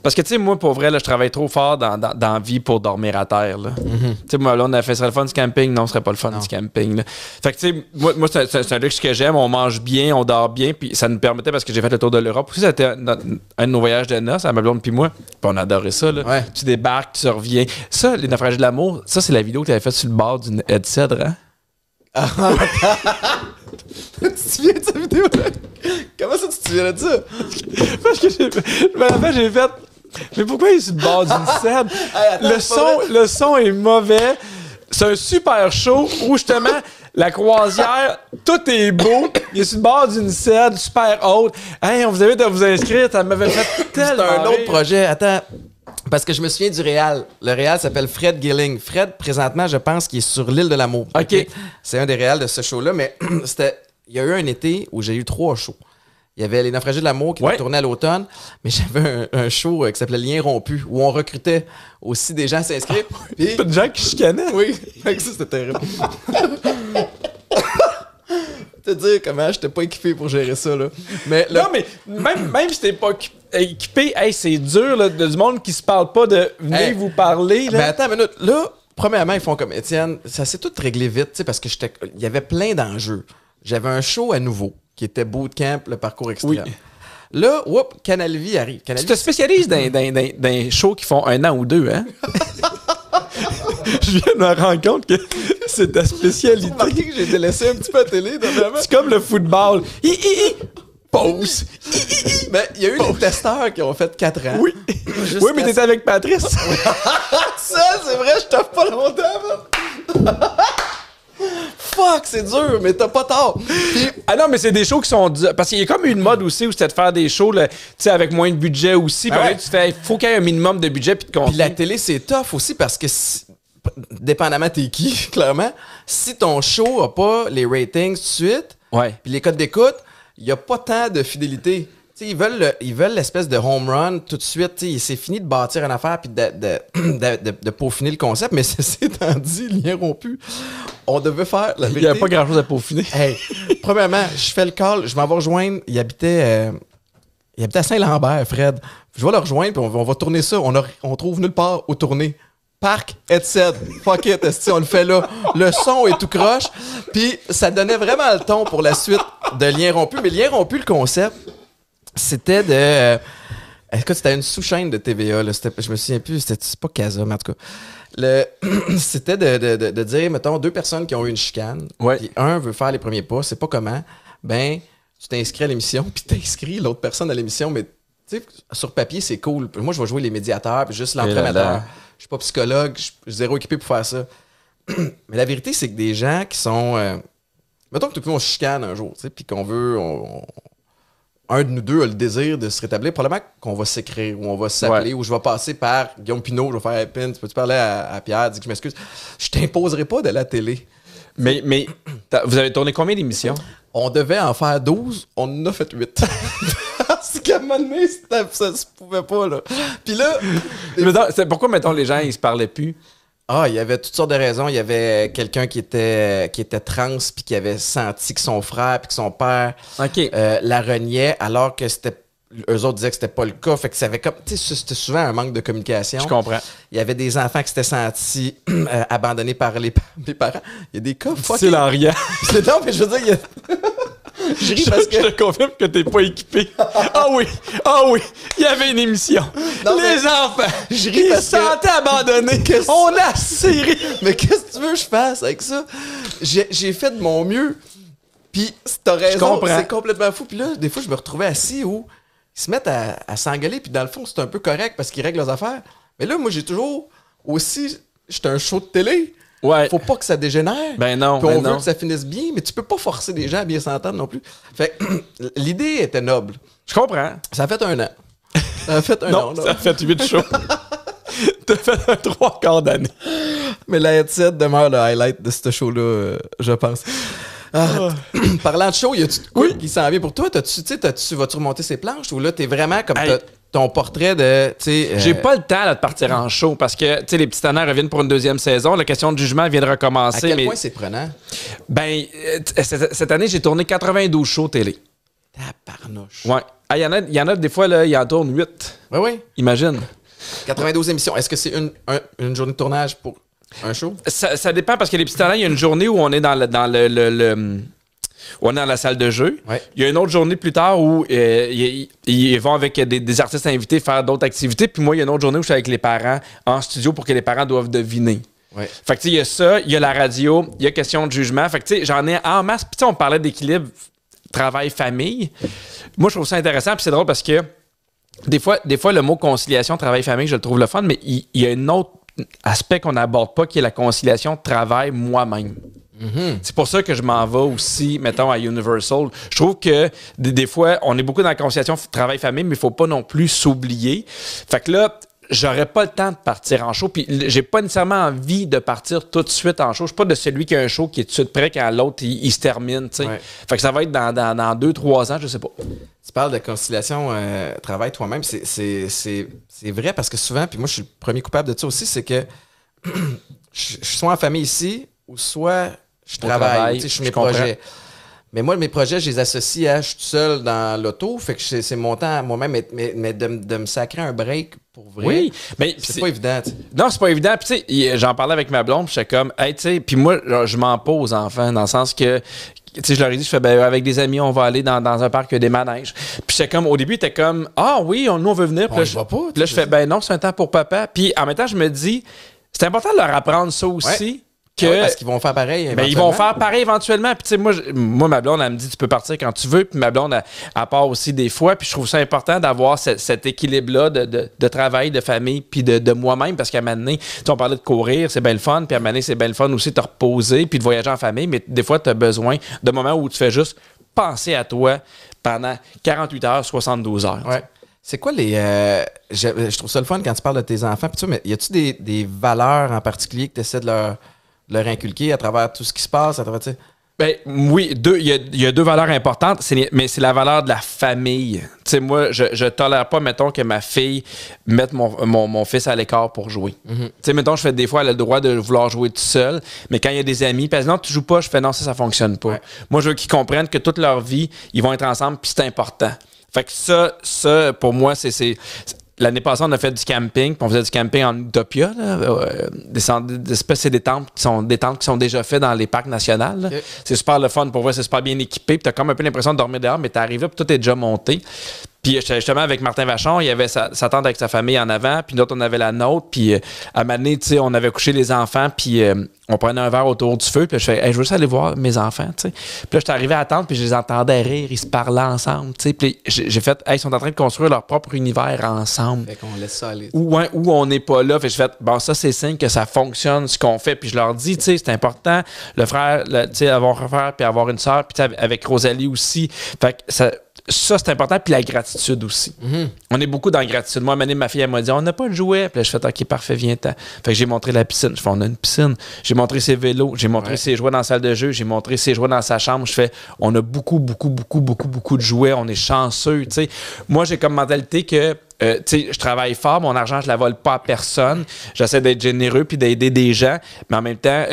parce que, tu sais, moi, pour vrai, là, je travaille trop fort dans la vie pour dormir à terre. Tu sais, moi, là, on a fait, serait le fun du camping? Non, ce serait pas le fun du camping. Là. Fait que, tu sais, moi c'est un luxe que j'aime. On mange bien, on dort bien. Puis ça nous permettait, parce que j'ai fait le tour de l'Europe. Aussi, c'était un de nos voyages de noces, à ma blonde puis moi. Puis on adorait ça. Là. Ouais. Tu débarques, tu reviens. Ça, les naufragés de l'amour, ça, c'est la vidéo que tu avais faite sur le bord d'une headset, hein? Tu te souviens de cette vidéo-là? Comment ça, tu te souviens de ça? Parce que je me rappelle, j'ai fait. Mais pourquoi il est sur le bord d'une scène? Hey, attends, le son est mauvais. C'est un super show où justement la croisière, tout est beau. Il est sur le bord d'une scène super haute. Hey, on vous invite à vous inscrire. Ça m'avait fait tellement. C'est un autre rire. projet. Attends. Parce que je me souviens du Réal. Le Réal s'appelle Fred Gilling. Fred, présentement, je pense qu'il est sur l'île de l'amour. OK. C'est un des Réals de ce show-là, mais il y a eu un été où j'ai eu 3 shows. Il y avait Les Naufragés de l'amour qui étaient tournés à l'automne, mais j'avais un show qui s'appelait Lien rompu, où on recrutait aussi des gens à s'inscrire. Puis... Pas de gens qui chicanaient. Oui, fait que ça, c'était terrible. Te dire comment j'étais pas équipé pour gérer ça, là. Mais Non, mais même si t'es pas équipé, hey, c'est dur, là, du monde qui se parle pas de venez Hey, vous parler. Là. Mais attends une minute. Là, premièrement, ils font comme Étienne. Ça s'est tout réglé vite, tu sais, parce que il y avait plein d'enjeux. J'avais un show à nouveau qui était Bootcamp, le parcours extrême. Oui. Là, Canal Vie arrive. Tu te spécialises dans shows qui font 1 an ou 2, hein? Je viens de me rendre compte que c'est ta spécialité. Remarqué que j'ai délaissé un petit peu la télé, dernièrement. C'est comme le football. Pause. Mais il y a eu des testeurs qui ont fait 4 ans. Oui. Oui, mais t'étais avec Patrice. Ça, c'est vrai, je t'offre pas longtemps, man. Fuck, c'est dur, mais t'as pas tort. Puis, Ah non, mais c'est des shows qui sont durs. Parce qu'il y a comme une mode aussi où c'était de faire des shows là, tu sais, avec moins de budget aussi. Puis ouais. là, tu fais, faut qu'il y ait un minimum de budget puis de contenu. Puis la télé, c'est tough aussi parce que, dépendamment t'es qui, clairement, si ton show a pas les ratings tout de suite, Ouais. puis les codes d'écoute, il y a pas tant de fidélité. T'sais, ils veulent l'espèce de home run tout de suite. C'est fini de bâtir une affaire puis de peaufiner le concept, mais ceci étant dit, lien rompu, on devait faire la vérité. Il n'y a pas grand-chose à peaufiner. Hey, premièrement, je fais le call, je m'en vais rejoindre. Il habitait à Saint-Lambert, Fred. Je vais le rejoindre, puis on va tourner ça. On trouve nulle part où tourner. Parc, headset, fuck it, esti, on le fait là. Le son est tout croche. Puis ça donnait vraiment le ton pour la suite de Lien rompu. Mais Lien rompu, le concept, c'était de... écoute, c'était une sous-chaîne de TVA. Là. Je me souviens plus, c'est pas Casa, mais en tout cas. C'était de dire, mettons, 2 personnes qui ont eu une chicane. Ouais. Puis un veut faire les premiers pas, c'est pas comment. Ben, tu t'inscris à l'émission, puis t'inscris l'autre personne à l'émission, mais tu sais, sur papier, c'est cool. Moi, je vais jouer les médiateurs, puis juste l'entraîneur. Je suis pas psychologue, je suis zéro équipé pour faire ça. Mais la vérité, c'est que des gens qui sont... mettons que tout le monde chicane un jour, tu sais, puis qu'on veut... un de nous deux a le désir de se rétablir, probablement qu'on va s'écrire, ou on va s'appeler, ou je vais passer par Guillaume Pinot, je vais faire hey, Pin, tu peux-tu parler à Pierre, dis que je m'excuse. Je t'imposerai pas de la télé. Mais vous avez tourné combien d'émissions? On devait en faire 12, on en a fait 8. Parce qu'à un moment donné, ça se pouvait pas, là. Puis là... Pourquoi, mettons, les gens, ils se parlaient plus? Ah, il y avait toutes sortes de raisons. Il y avait quelqu'un qui était trans puis qui avait senti que son frère puis que son père la reniait, alors que eux autres disaient que c'était pas le cas. Fait que ça avait comme... Tu sais, c'était souvent un manque de communication. Je comprends. Il y avait des enfants qui s'étaient sentis abandonnés par les parents. Il y a des cas C'est l'Ariane. Non, mais je veux dire, je ris parce que... Je te confirme que t'es pas équipé. Ah oui, il y avait une émission. Non, les enfants, je ris ils parce se sentaient abandonnés. On a serré. Mais qu'est-ce que tu veux que je fasse avec ça? J'ai fait de mon mieux. Puis t'as raison, c'est complètement fou. Puis là, des fois, je me retrouvais assis où ils se mettent à s'engueuler, puis dans le fond, c'est un peu correct parce qu'ils règlent leurs affaires. Mais là, moi, j'ai toujours aussi... J'étais un show de télé. Ouais. Faut pas que ça dégénère. Ben non, puis on ben veut non. que ça finisse bien, mais tu peux pas forcer les gens à bien s'entendre non plus. Fait que l'idée était noble. Je comprends. Ça a fait 1 an. Ça a fait un an, là. Ça a fait 8 shows. T'as fait un 3/4 d'année. Mais la headset demeure le highlight de ce show-là, je pense. Parlant de show, y a-tu de quoi qui s'en vient pour toi? Vas-tu remonter ces planches ou là, t'es vraiment comme ton portrait de. J'ai pas le temps là, de partir en show parce que les petits tonnerres reviennent pour une 2e saison. La question de jugement vient de recommencer. À quel point c'est prenant? Ben, cette année, j'ai tourné 92 shows télé. Tabarnouche. Ouais. Ah, il y en a des fois, là, il en tourne 8. Oui. Imagine. 92 émissions. Est-ce que c'est une journée de tournage pour un show? Ça dépend parce que les petits talents, il y a une journée où on est on est dans la salle de jeu. Ouais. Il y a une autre journée plus tard où ils vont avec des artistes invités faire d'autres activités. Puis moi, il y a une autre journée où je suis avec les parents en studio pour que les parents doivent deviner. Ouais. Fait que il y a ça, il y a la radio, il y a question de jugement. Fait que j'en ai en masse. Puis on parlait d'équilibre travail-famille. Moi, je trouve ça intéressant. Puis c'est drôle parce que des fois, le mot conciliation travail-famille, je le trouve le fun, mais il y a un autre aspect qu'on n'aborde pas qui est la conciliation travail-moi-même. Mm-hmm. C'est pour ça que je m'en vais aussi, mettons, à Universal. Je trouve que des fois, on est beaucoup dans la conciliation travail-famille, mais il ne faut pas non plus s'oublier. Fait que là, j'aurais pas le temps de partir en show, puis j'ai pas nécessairement envie de partir tout de suite en show. Je suis pas de celui qui a un show qui est tout de suite prêt quand l'autre, il se termine, tu sais. Ouais. Fait que ça va être dans 2-3 ans, je sais pas. Tu parles de conciliation travail toi-même. C'est vrai parce que souvent, puis moi, je suis le premier coupable de ça aussi, c'est que je suis soit en famille ici, ou soit je travaille. Je suis mes projets. Mais moi, mes projets, je les associe à je suis tout seul dans l'auto. Fait que c'est mon temps à moi-même. Mais de me sacrer un break pour vrai, oui, mais c'est pas évident. T'sais. Non, c'est pas évident. Puis tu sais, j'en parlais avec ma blonde, puis j'étais comme, hey, tu sais, puis moi, je m'en pose aux enfants, dans le sens que, tu sais, je leur ai dit, je fais, ben, avec des amis, on va aller dans un parc des manèges. Puis j'étais comme, au début, t'es comme, ah oui, nous, on veut venir. Puis là, je fais, ben non, c'est un temps pour papa. Puis en même temps, je me dis, c'est important de leur apprendre ça aussi. Ouais. Que, parce qu'ils vont faire pareil. Ben, ils vont faire pareil éventuellement. Puis, tu sais, moi, ma blonde, elle me dit, tu peux partir quand tu veux. Puis, ma blonde, elle part aussi des fois. Puis, je trouve ça important d'avoir cet équilibre-là de travail, de famille, puis de moi-même. Parce qu'à un moment donné, tu sais, on parlait de courir, c'est bien le fun. Puis, à un moment donné, c'est bien le fun aussi de te reposer, puis de voyager en famille. Mais des fois, tu as besoin de moments où tu fais juste penser à toi pendant 48 heures, 72 heures. Ouais. C'est quoi les. Je trouve ça le fun quand tu parles de tes enfants. Puis, tu sais, mais y a-tu des valeurs en particulier que tu essaies de leur inculquer à travers tout ce qui se passe, à travers, tu sais? Ben, oui, il y a 2 valeurs importantes, mais c'est la valeur de la famille. Tu sais, moi, je tolère pas, mettons, que ma fille mette mon fils à l'écart pour jouer. Mm-hmm. Tu sais, mettons, je fais des fois, elle a le droit de vouloir jouer tout seul, mais quand il y a des amis, puis non, tu joues pas, je fais non, ça fonctionne pas. Ouais. Moi, je veux qu'ils comprennent que toute leur vie, ils vont être ensemble, puis c'est important. Fait que ça pour moi, c'est l'année passée, on a fait du camping, puis on faisait du camping en Utopia. C'est des tentes qui sont déjà faites dans les parcs nationaux. Okay. C'est super le fun pour voir, c'est super bien équipé. Puis t'as comme un peu l'impression de dormir dehors, mais t'arrives là, puis tout est déjà monté. Puis justement, avec Martin Vachon, il y avait sa tante avec sa famille en avant, puis d'autres, on avait la nôtre. Puis à un moment donné, tu sais, on avait couché les enfants, puis on prenait un verre autour du feu. Puis je fais, hey, je veux juste aller voir mes enfants, tu sais. Puis là, j'étais arrivé à la tente, puis je les entendais rire, ils se parlaient ensemble, tu sais. Puis j'ai fait, hey, ils sont en train de construire leur propre univers ensemble. Fait qu'on laisse ça aller. Où on n'est pas là. Fait que j'ai fait, bon, ça, c'est signe que ça fonctionne, ce qu'on fait. Puis je leur dis, tu sais, c'est important, le frère, tu sais, avoir un frère, puis avoir une sœur, puis avec Rosalie aussi. Fait que ça, c'est important. Puis la gratitude aussi. Mm-hmm. On est beaucoup dans la gratitude. Moi, ma fille, elle m'a dit, on n'a pas de jouet. Puis là, je fais, OK, parfait, viens-t'en. Fait que j'ai montré la piscine. Je fais, on a une piscine. J'ai montré ses vélos. J'ai montré ses jouets dans la salle de jeu. J'ai montré ses jouets dans sa chambre. Je fais, on a beaucoup de jouets. On est chanceux. Tu sais, moi, j'ai comme mentalité que, tu sais, je travaille fort. Mon argent, je la vole pas à personne. J'essaie d'être généreux puis d'aider des gens. Mais en même temps,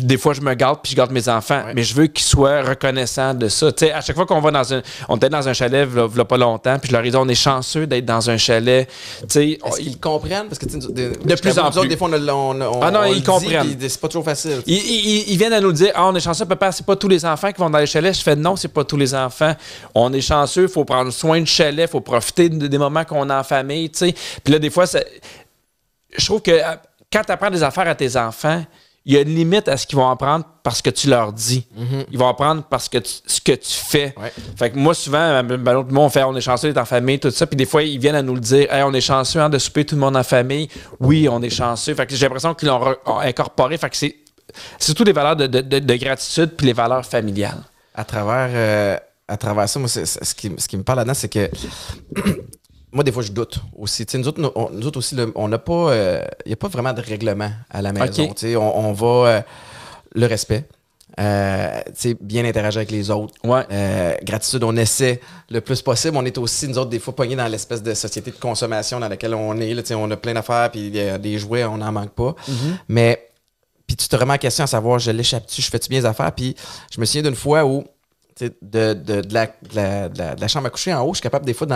des fois, je me gâte puis je gâte mes enfants, mais je veux qu'ils soient reconnaissants de ça. Tu sais, à chaque fois qu'on va on était dans un chalet il y a pas longtemps, puis je leur ai dit, on est chanceux d'être dans un chalet. Tu sais, est-ce qu'ils comprennent? Parce que de plus en plus. Des fois, ils comprennent. C'est pas toujours facile. Ils viennent à nous dire, on est chanceux, papa, c'est pas tous les enfants qui vont dans les chalets. Je fais, non, c'est pas tous les enfants. On est chanceux, il faut prendre soin du chalet, il faut profiter des moments qu'on a en famille. Tu sais. Puis là, des fois, je trouve que quand tu apprends des affaires à tes enfants, il y a une limite à ce qu'ils vont apprendre parce que tu leur dis. Ils vont apprendre parce que ce que tu fais. Ouais. Fait que moi, souvent, on est chanceux d'être en famille, tout ça. Puis des fois, ils viennent à nous le dire. Hey, on est chanceux de souper tout le monde en famille. Oui, on est chanceux. Fait que j'ai l'impression qu'ils l'ont incorporé. Fait que c'est surtout des valeurs de gratitude puis les valeurs familiales. À travers ça, moi, ce qui me parle là-dedans, c'est que moi, des fois, je doute aussi. Nous autres aussi, on n'a pas... Il n'y a pas vraiment de règlement à la maison. Okay. On va... le respect. Bien interagir avec les autres. Ouais. Gratitude, on essaie le plus possible. On est aussi, nous autres, des fois, pognés dans l'espèce de société de consommation dans laquelle on est. Là, on a plein d'affaires, puis des jouets, on n'en manque pas. Mais, puis tu te remets en question à savoir, je l'échappe-tu, je fais-tu bien les affaires? Puis je me souviens d'une fois où, de la chambre à coucher en haut, je suis capable des fois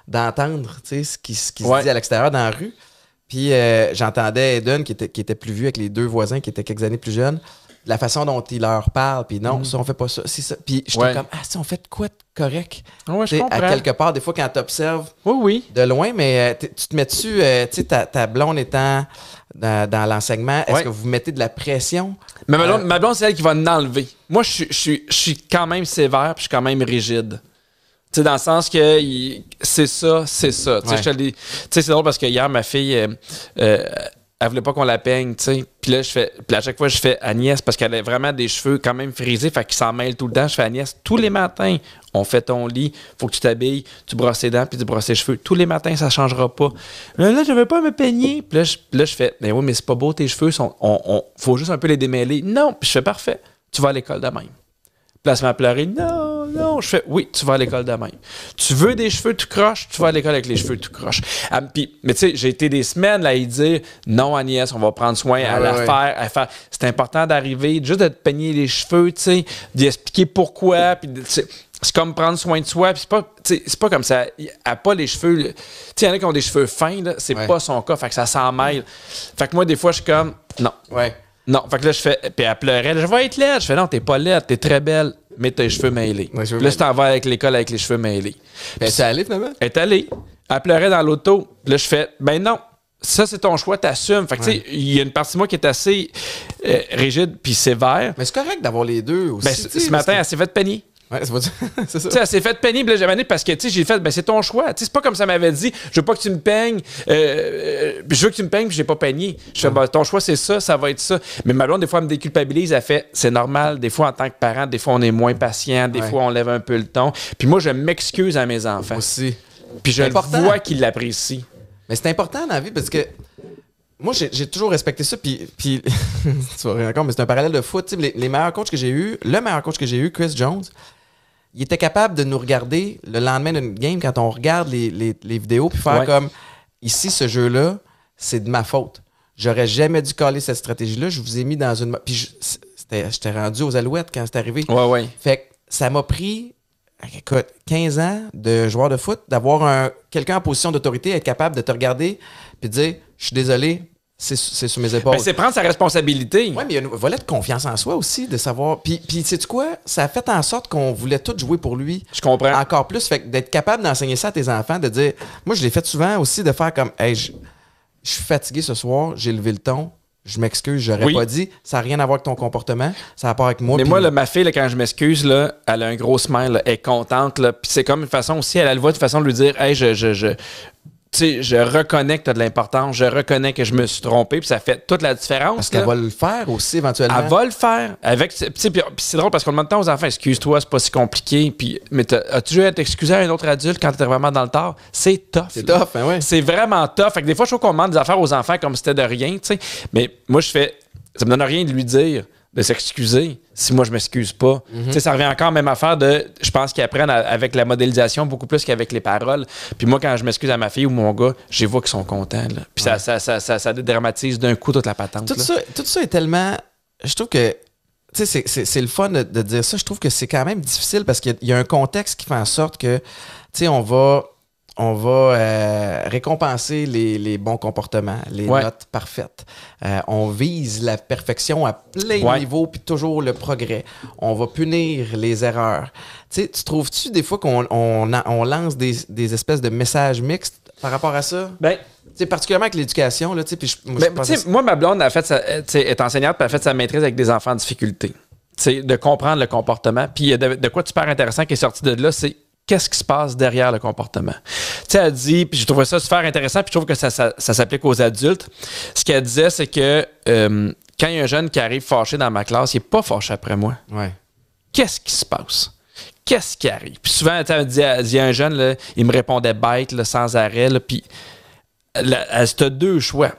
d'entendre ce qui se dit à l'extérieur dans la rue. Puis j'entendais Eden, qui était plus vieux, avec les deux voisins qui étaient quelques années plus jeunes, la façon dont il leur parle, puis non, ça, on fait pas ça, c'est ça. Puis j'étais comme, si on fait de quoi de correct? Ouais, je comprends. À quelque part, des fois, quand tu observes de loin, mais tu te mets-tu, ta blonde étant dans l'enseignement, est-ce que vous mettez de la pression? Mais ma blonde, c'est elle qui va l'enlever. Moi, je suis quand même sévère, puis je suis quand même rigide. Tu sais, dans le sens que c'est ça. Tu sais, c'est drôle parce que hier, ma fille, elle voulait pas qu'on la peigne, tu sais. Puis là, à chaque fois, je fais Agnès, parce qu'elle a vraiment des cheveux quand même frisés, fait qu'ils s'en mêlent tout le temps. Je fais Agnès, tous les matins, on fait ton lit, faut que tu t'habilles, tu brosses les dents, puis tu brosses les cheveux. Tous les matins, ça changera pas. Là, je veux pas me peigner. Puis là, je fais, mais oui, mais c'est pas beau, tes cheveux, faut juste un peu les démêler. Non, puis je fais parfait. Tu vas à l'école de même. Puis là, elle se met à pleurer. Non. Je fais, oui, tu vas à l'école de même. Tu veux des cheveux tout croche, tu vas à l'école avec les cheveux tout croche. Mais tu sais, j'ai été des semaines là, à y dire, non, Agnès, on va prendre soin à la faire. C'est important d'arriver, juste de te peigner les cheveux, tu sais, d'y expliquer pourquoi. Puis, c'est comme prendre soin de soi. Puis c'est pas comme ça. Elle n'a pas les cheveux. Tu sais, il y en a qui ont des cheveux fins, là, c'est pas son cas. Fait que ça s'en mêle. Fait que moi, des fois, je suis comme, non. Ouais. Non, fait que là, je fais. Puis elle pleurait. Je vais être laide. Je fais, non, t'es pas laide, t'es très belle, mais t'as les cheveux mêlés. Puis là, je t'en vais avec l'école avec les cheveux mêlés. Elle est allée, finalement? Elle est allée. Elle pleurait dans l'auto. Puis là, je fais, ben non, ça, c'est ton choix, t'assumes. Fait que, tu sais, il y a une partie de moi qui est assez rigide puis sévère. Mais c'est correct d'avoir les deux aussi. Ben, ce matin, elle s'est fait peigner. Ouais, c'est ça. Tu sais, elle s'est fait peigner, puis là, j'avais dit parce que, tu sais, j'ai fait, ben, c'est ton choix. Tu sais, c'est pas comme ça m'avait dit, je veux pas que tu me peignes, je veux que tu me peignes, puis j'ai pas peigné. Je fais, ben, ton choix, c'est ça va être ça. Mais ma blonde, des fois, elle me déculpabilise, elle fait, c'est normal, des fois, en tant que parent, des fois, on est moins patient, des fois, on lève un peu le ton. Puis moi, je m'excuse à mes enfants. Aussi. Puis je vois qu'ils l'apprécient. Mais c'est important dans la vie parce que moi, j'ai toujours respecté ça, puis tu vas rire encore, mais c'est un parallèle de foot. Tu sais, les meilleurs coachs que j'ai eu, le meilleur coach que j'ai eu, Chris Jones, il était capable de nous regarder le lendemain d'une game quand on regarde les vidéos puis faire comme ici, ce jeu-là, c'est de ma faute. J'aurais jamais dû caler cette stratégie-là. Je vous ai mis dans une. Puis j'étais rendu aux Alouettes quand c'est arrivé. Ouais. Fait que ça m'a pris, écoute, 15 ans de joueur de foot, d'avoir quelqu'un en position d'autorité, être capable de te regarder puis de dire je suis désolé. C'est sous mes épaules. Ben, c'est prendre sa responsabilité. Oui, mais il y a un volet de confiance en soi aussi, de savoir. Puis sais-tu quoi? Ça a fait en sorte qu'on voulait tous jouer pour lui. Je comprends. Encore plus. Fait que d'être capable d'enseigner ça à tes enfants, de dire. Moi, je l'ai fait souvent aussi, de faire comme, hey, je suis fatigué ce soir, j'ai levé le ton, je m'excuse, j'aurais pas dit. Ça n'a rien à voir avec ton comportement, ça a à part avec moi. Mais moi, là, ma fille, là, quand je m'excuse, là, elle a un gros smile, là, elle est contente. Puis c'est comme une façon aussi, elle a le voix de façon de lui dire, hey, tu sais, je reconnais que tu as de l'importance, je reconnais que je me suis trompé, puis ça fait toute la différence. Parce qu'elle va le faire aussi éventuellement. Elle va le faire. Puis c'est drôle parce qu'on demande tant aux enfants, excuse-toi, c'est pas si compliqué. Mais as-tu déjà à t'excuser à un autre adulte quand t'es vraiment dans le tort? C'est tough. C'est tough, hein, ouais. C'est vraiment tough. Fait que des fois, je trouve qu'on demande des affaires aux enfants comme si c'était de rien, tu sais. Mais moi, ça me donne rien de lui dire de s'excuser si moi je m'excuse pas. Tu sais, ça revient encore à la même affaire je pense qu'ils apprennent avec la modélisation beaucoup plus qu'avec les paroles. Puis moi, quand je m'excuse à ma fille ou mon gars, je vois qu'ils sont contents. Là. Puis ça dédramatise d'un coup toute la patente. Tout ça est tellement... Je trouve que... Tu sais, c'est le fun de dire ça. Je trouve que c'est quand même difficile parce qu'il y a un contexte qui fait en sorte que, tu sais, on va récompenser les bons comportements, les notes parfaites. On vise la perfection à plein de niveaux, puis toujours le progrès. On va punir les erreurs. Tu sais, tu trouves-tu des fois qu'on lance des espèces de messages mixtes par rapport à ça? Ben, T'sais, particulièrement avec l'éducation, là, puis moi, ma blonde est enseignante, puis elle a fait sa maîtrise avec des enfants en difficulté. T'sais, de comprendre le comportement. Puis il y a de quoi de super intéressant qui est sorti de là, c'est qu'est-ce qui se passe derrière le comportement. Tu sais, elle dit, puis j'ai trouvé ça super intéressant, puis je trouve que ça s'applique aux adultes. Ce qu'elle disait, c'est que quand il y a un jeune qui arrive fâché dans ma classe, il n'est pas fâché après moi. Ouais. Qu'est-ce qui se passe? Qu'est-ce qui arrive? Puis souvent, elle dit à un jeune, là, il me répondait bête là, sans arrêt, là, puis elle a deux choix.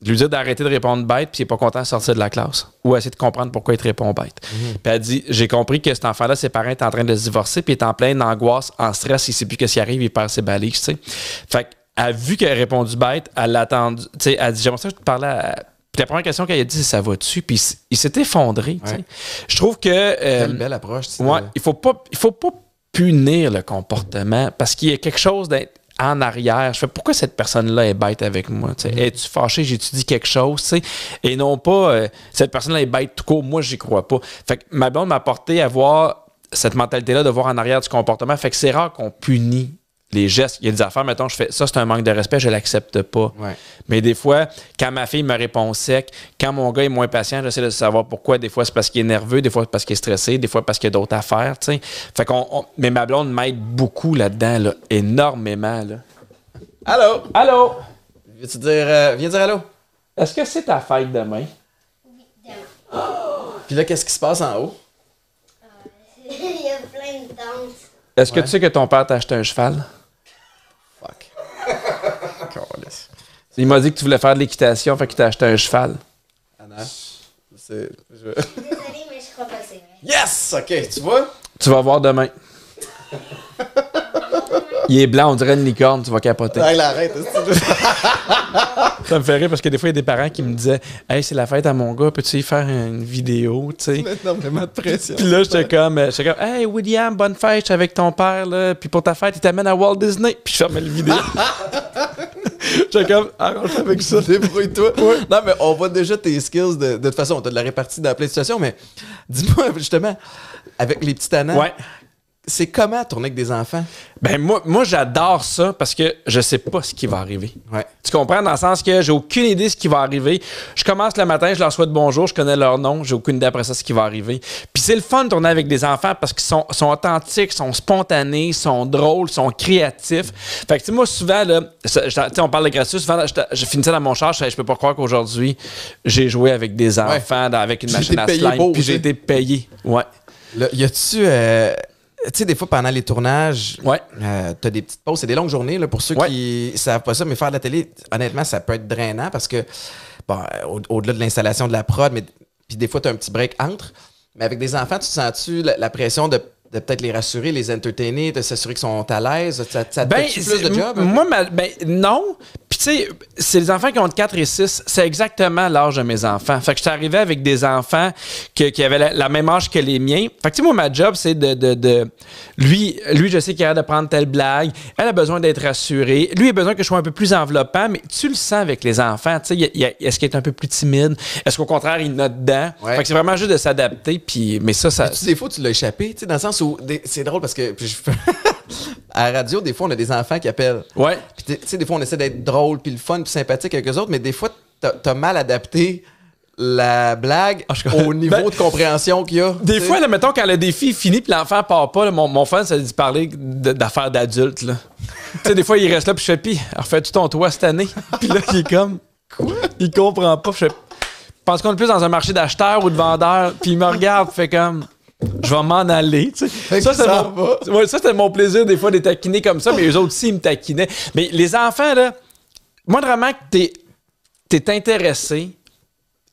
De lui dire d'arrêter de répondre bête, puis il n'est pas content de sortir de la classe. Ou essayer de comprendre pourquoi il te répond bête. Puis elle dit, j'ai compris que cet enfant-là, ses parents étaient en train de se divorcer, puis il est en pleine angoisse, en stress, il ne sait plus qu'est-ce qui arrive, il perd ses balises, tu sais. Fait qu'elle a vu qu'elle a répondu bête, elle l'a attendu, tu sais, elle a dit, j'aimerais ça que je te parlais à... Puis la première question qu'elle a dit, c'est ça va dessus, puis il s'est effondré, tu sais. Ouais. Je trouve que... Quelle belle approche. Ouais, il faut pas punir le comportement, parce qu'il y a quelque chose d'être en arrière. Je fais pourquoi cette personne-là est bête avec moi? Es-tu fâché? J'ai-tu dit quelque chose? T'sais? Et non pas cette personne-là est bête tout court. Moi, j'y crois pas. Fait que ma blonde m'a apporté à voir cette mentalité-là de voir en arrière du comportement. Fait que c'est rare qu'on punit les gestes. Il y a des affaires, mettons, je fais ça, c'est un manque de respect, je l'accepte pas. Ouais. Mais des fois, quand ma fille me répond sec, quand mon gars est moins patient, j'essaie de savoir pourquoi. Des fois, c'est parce qu'il est nerveux, des fois, c'est parce qu'il est stressé, des fois, parce qu'il y a d'autres affaires, tu sais. Fait mais ma blonde m'aide beaucoup là-dedans, là, énormément, là. Allô? Allô? Veux-tu dire, viens dire allô? Est-ce que c'est ta fête demain? Oui, demain. Puis là, qu'est-ce qui se passe en haut? Il y a plein de danses. Est-ce que tu sais que ton père t'a acheté un cheval? Fuck. Il m'a dit que tu voulais faire de l'équitation, fait qu'il t'a acheté un cheval. Anna, Désolée, mais je crois pas que c'est vrai. Yes! OK, tu vois? Tu vas voir demain. Il est blanc, on dirait une licorne, tu vas capoter. Là, arrête. Ça me fait rire parce que des fois, il y a des parents qui me disaient « Hey, c'est la fête à mon gars, peux-tu y faire une vidéo? » tu sais. Énormément de pression. Puis là, j'étais comme « Hey, William, bonne fête, je suis avec ton père, là. Puis pour ta fête, il t'amène à Walt Disney. » Puis je fermais le vidéo. J'étais comme « Arrange avec ça. » Débrouille-toi. Ouais. Non, mais on voit déjà tes skills. De toute façon, on t'a de la répartie dans plein de situations, mais dis-moi, justement, avec les petits tannants, Ouais. c'est comment tourner avec des enfants? Ben moi j'adore ça parce que je sais pas ce qui va arriver. Ouais. Tu comprends? Dans le sens que j'ai aucune idée de ce qui va arriver. Je commence le matin, je leur souhaite bonjour, je connais leur nom, j'ai aucune idée après ça ce qui va arriver. Puis c'est le fun de tourner avec des enfants parce qu'ils sont authentiques, sont spontanés, sont drôles, sont créatifs. Fait que tu sais, moi souvent, là, on parle de gratuit, souvent je finissais dans mon char, je peux pas croire qu'aujourd'hui j'ai joué avec des enfants avec une machine à slime, puis j'ai été payé. Ouais. Là, y a-tu... tu sais, des fois, pendant les tournages, Ouais. t'as des petites pauses. C'est des longues journées, là, pour ceux qui savent pas ça. Mais faire de la télé, honnêtement, ça peut être drainant parce que, bon, au-delà de l'installation de la prod, puis des fois, t'as un petit break entre. Mais avec des enfants, tu te sens-tu la pression de peut-être les rassurer, les entertainer, de s'assurer qu'ils sont à l'aise? Ça te fait plus de job? Moi, non. Puis, tu sais, c'est les enfants qui ont entre 4 et 6. C'est exactement l'âge de mes enfants. Fait que je suis arrivé avec des enfants qui avaient la même âge que les miens. Fait que, tu sais, moi, ma job, c'est de lui, je sais qu'il a de prendre telle blague. Elle a besoin d'être rassurée. Lui, il a besoin que je sois un peu plus enveloppant. Mais tu le sens avec les enfants. Tu sais, est-ce qu'il est un peu plus timide? Est-ce qu'au contraire, il note dedans? Ouais. Fait que c'est vraiment juste de s'adapter. Puis, mais ça... Des fois, tu l'as échappé, tu sais, dans le sens où c'est drôle parce que à la radio, des fois, on a des enfants qui appellent. Ouais. Puis, tu sais, des fois, on essaie d'être drôle, puis le fun, puis sympathique avec eux autres, mais des fois, t'as mal adapté la blague au niveau de compréhension qu'il y a. Des fois, là, mettons, quand le défi est fini puis l'enfant part pas, là, mon fan, ça dit parler d'affaires d'adultes. Tu sais, des fois, il reste là puis je fais, puis, refais-tu ton toit cette année? Puis là, il est comme, quoi? Il comprend pas. Je pense qu'on est plus dans un marché d'acheteurs ou de vendeurs. Puis il me regarde, fait comme, je vais m'en aller. Tu sais. Ça, c'était mon plaisir, des fois, de taquiner comme ça, mais eux autres aussi, ils me taquinaient. Mais les enfants, là, moi, vraiment, que t'es intéressé,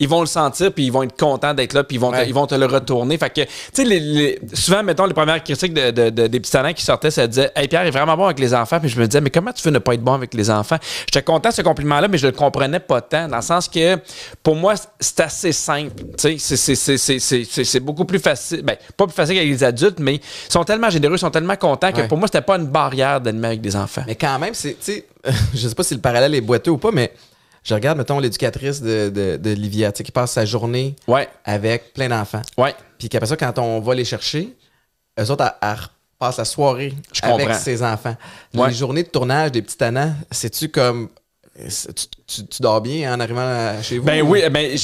ils vont le sentir, puis ils vont être contents d'être là, puis ils vont te le retourner. Fait que, tu sais, souvent, mettons, les premières critiques des petits talents qui sortaient, ça disait « Hey, Pierre est vraiment bon avec les enfants. » Puis je me disais « Mais comment tu veux ne pas être bon avec les enfants? » J'étais content de ce compliment-là, mais je le comprenais pas tant, dans le sens que, pour moi, c'est assez simple. Tu sais, c'est beaucoup plus facile. Ben, pas plus facile qu'avec les adultes, mais ils sont tellement généreux, ils sont tellement contents que pour moi, c'était pas une barrière d'animer avec des enfants. Mais quand même, tu sais, je sais pas si le parallèle est boiteux ou pas, mais je regarde, mettons, l'éducatrice de Livia, tu sais, qui passe sa journée avec plein d'enfants. Ouais. Puis qu'après ça, quand on va les chercher, eux autres, passe la soirée Je avec comprends. ses enfants. Ouais. Les journées de tournage des petits tannants, c'est-tu comme... Tu dors bien en arrivant chez vous? Ben oui, ben,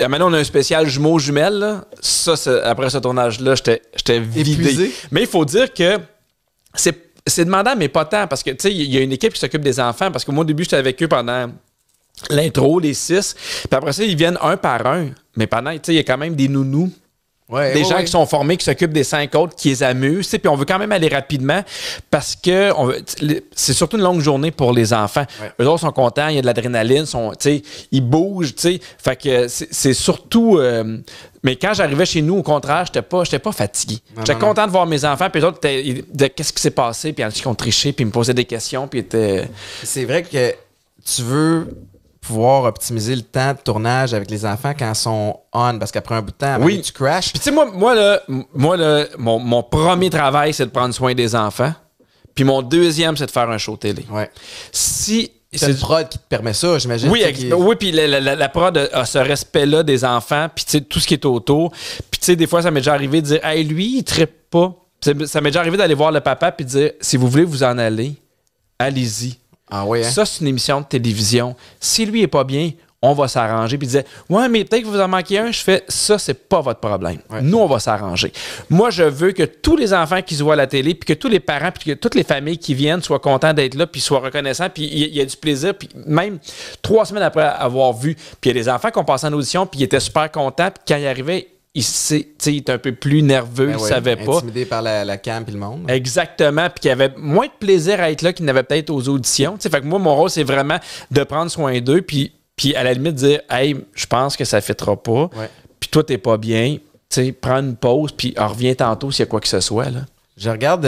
maintenant on a un spécial jumeaux-jumelles. Là. Ça, après ce tournage-là, j'étais vidé. Épuisé? Mais il faut dire que c'est demandant, mais pas tant, parce que, tu sais, il y a une équipe qui s'occupe des enfants, parce que moi, au début, j'étais avec eux pendant l'intro, les 6, puis après ça, ils viennent un par un. Mais pendant, tu sais, il y a quand même des nounous. Ouais, Des ouais, gens ouais. qui sont formés, qui s'occupent des 5 autres, qui les amusent, tu sais, puis on veut quand même aller rapidement parce que c'est surtout une longue journée pour les enfants. Ouais. Eux autres sont contents, il y a de l'adrénaline, tu sais, ils bougent, tu sais. Fait que c'est surtout... mais quand j'arrivais chez nous, au contraire, j'étais pas fatigué. J'étais non. content de voir mes enfants, puis les autres, ils disaient qu'est-ce qui s'est passé, puis ils ont triché, puis ils me posaient des questions, puis ils étaient... C'est vrai que tu veux pouvoir optimiser le temps de tournage avec les enfants quand ils sont on, parce qu'après un bout de temps, Oui. tu crashes. Puis tu sais, moi là, mon premier travail, c'est de prendre soin des enfants. Puis mon deuxième, c'est de faire un show télé. Ouais. Si... C'est le prod qui te permet ça, j'imagine. Oui, tu sais, oui, puis la prod a ce respect-là des enfants, puis tu sais, tout ce qui est autour. Puis tu sais, des fois, ça m'est déjà arrivé de dire « Hey, lui, il trippe pas. » Ça m'est déjà arrivé d'aller voir le papa puis de dire « Si vous voulez vous en aller, allez-y. » Ah oui, hein? Ça, c'est une émission de télévision. Si lui est pas bien, on va s'arranger. Puis il disait, ouais, mais peut-être que vous en manquez un. Je fais, ça, c'est pas votre problème. Ouais. Nous, on va s'arranger. Moi, je veux que tous les enfants qui se voient à la télé, puis que tous les parents, puis que toutes les familles qui viennent soient contents d'être là, puis soient reconnaissants, puis il y a du plaisir. Puis même 3 semaines après avoir vu, puis il y a des enfants qui ont passé en audition, puis ils étaient super contents, puis quand ils arrivaient, il était un peu plus nerveux, Ben il ouais, savait pas. Intimidé par la cam et le monde. Exactement, puis qu'il y avait moins de plaisir à être là qu'il n'avait peut-être aux auditions. T'sais, fait que moi, mon rôle, c'est vraiment de prendre soin d'eux, puis à la limite dire « Hey, je pense que ça ne fêtera pas, Ouais. puis toi, t'es pas bien, prends une pause, puis reviens tantôt s'il y a quoi que ce soit. » là. Je regarde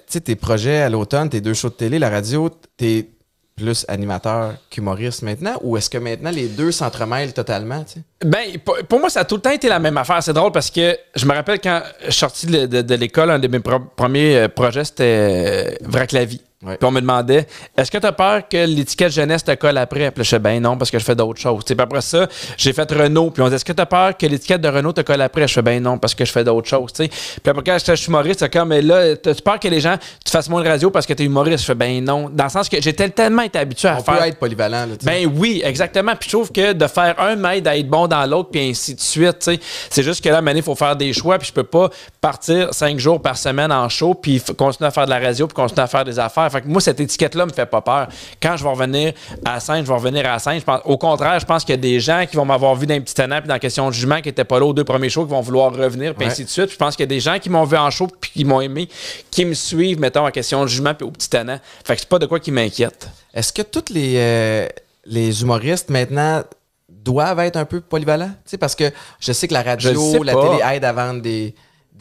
tes projets à l'automne, tes 2 shows de télé, la radio, t'es plus animateur qu'humoriste maintenant, ou est-ce que maintenant les deux s'entremêlent totalement? T'sais? Ben, pour moi, ça a tout le temps été la même affaire. C'est drôle parce que je me rappelle quand je suis sorti de l'école, un de mes premiers projets, c'était Vrac la vie. Ouais. Puis on me demandait, est-ce que tu as peur que l'étiquette jeunesse te colle après? Puis là, je fais, ben non, parce que je fais d'autres choses. Puis après ça, j'ai fait Renault. Puis on dit, est-ce que tu as peur que l'étiquette de Renault te colle après? Je fais, ben non, parce que je fais d'autres choses. T'sais. Puis après, quand je suis humoriste, c'est comme, mais là, t'as-tu peur que les gens, tu fasses moins de radio parce que tu es humoriste? Je fais, ben non. Dans le sens que j'étais tellement été habitué à On faire. peut être polyvalent. Là, Ben oui, exactement. Puis je trouve que de faire un m'aide à être bon dans l'autre, puis ainsi de suite. T'sais. C'est juste que là, il faut faire des choix, puis je peux pas partir 5 jours par semaine en show, puis continuer à faire de la radio, puis continuer à faire des affaires. Fait que moi, cette étiquette-là me fait pas peur. Quand je vais revenir à la scène, je vais revenir à la scène. Au contraire, je pense qu'il y a des gens qui vont m'avoir vu dans un petit tannant, puis dans Question de jugement, qui n'étaient pas là aux 2 premiers shows, qui vont vouloir revenir, puis ainsi de suite. Puis je pense qu'il y a des gens qui m'ont vu en show, puis qui m'ont aimé, qui me suivent, mettons, en Question de jugement, puis au petit tannant. Fait que c'est pas de quoi qui m'inquiète. Est-ce que tous les humoristes maintenant doivent être un peu polyvalents? T'sais, parce que je sais que la Je le radio, sais la pas. télé aide à vendre des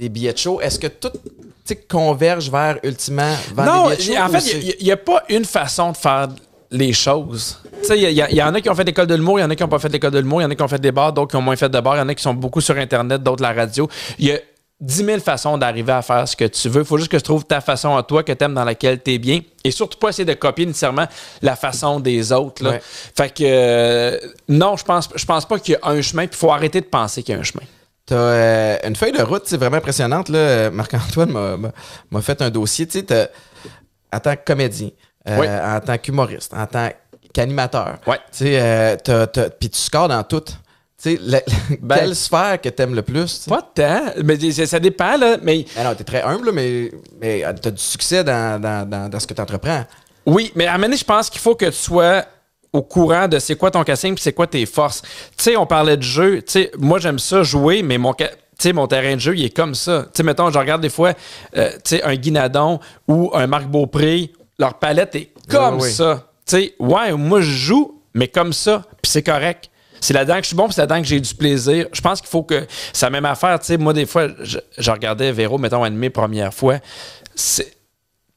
billets de show. Est-ce que tout converge vers ultimement vendre Non, des billets de show? en fait, il n'y a pas une façon de faire les choses. Tu sais, il y en a qui ont fait l'école de l'humour, il y en a qui n'ont pas fait l'école de l'humour, il y en a qui ont fait des bars, d'autres qui ont moins fait de bars, il y en a qui sont beaucoup sur Internet, d'autres la radio. Il y a 10 000 façons d'arriver à faire ce que tu veux. Il faut juste que tu trouves ta façon à toi, que tu aimes, dans laquelle tu es bien. Et surtout pas essayer de copier nécessairement la façon des autres. Là. Ouais. Fait que non, je pense pas qu'il y a un chemin, puis il faut arrêter de penser qu'il y a un chemin. T'as une feuille de route, c'est vraiment impressionnante. Là. Marc-Antoine m'a fait un dossier. En tant que comédien, Oui. en tant qu'humoriste, en tant qu'animateur. Ouais. Puis tu scores dans tout. Quelle sphère que t'aimes le plus? T'sais? Pas tant, mais ça dépend. Là, mais Ben non, t'es très humble, là, mais t'as du succès dans ce que t'entreprends. oui, mais à un moment donné, je pense qu'il faut que tu sois au courant de c'est quoi ton casting puis c'est quoi tes forces. Tu sais, on parlait de jeu. Tu sais, moi, j'aime ça jouer, mais mon terrain de jeu, il est comme ça. Tu sais, mettons, je regarde des fois un Guy Nadon ou un Marc Beaupré, leur palette est comme Oui. ça. Tu sais, ouais, moi, je joue, mais comme ça, puis c'est correct. C'est là-dedans que je suis bon, puis c'est là-dedans que j'ai du plaisir. Je pense qu'il faut que... C'est la même affaire, tu sais. Moi, des fois, je regardais Véro, mettons, animé première fois.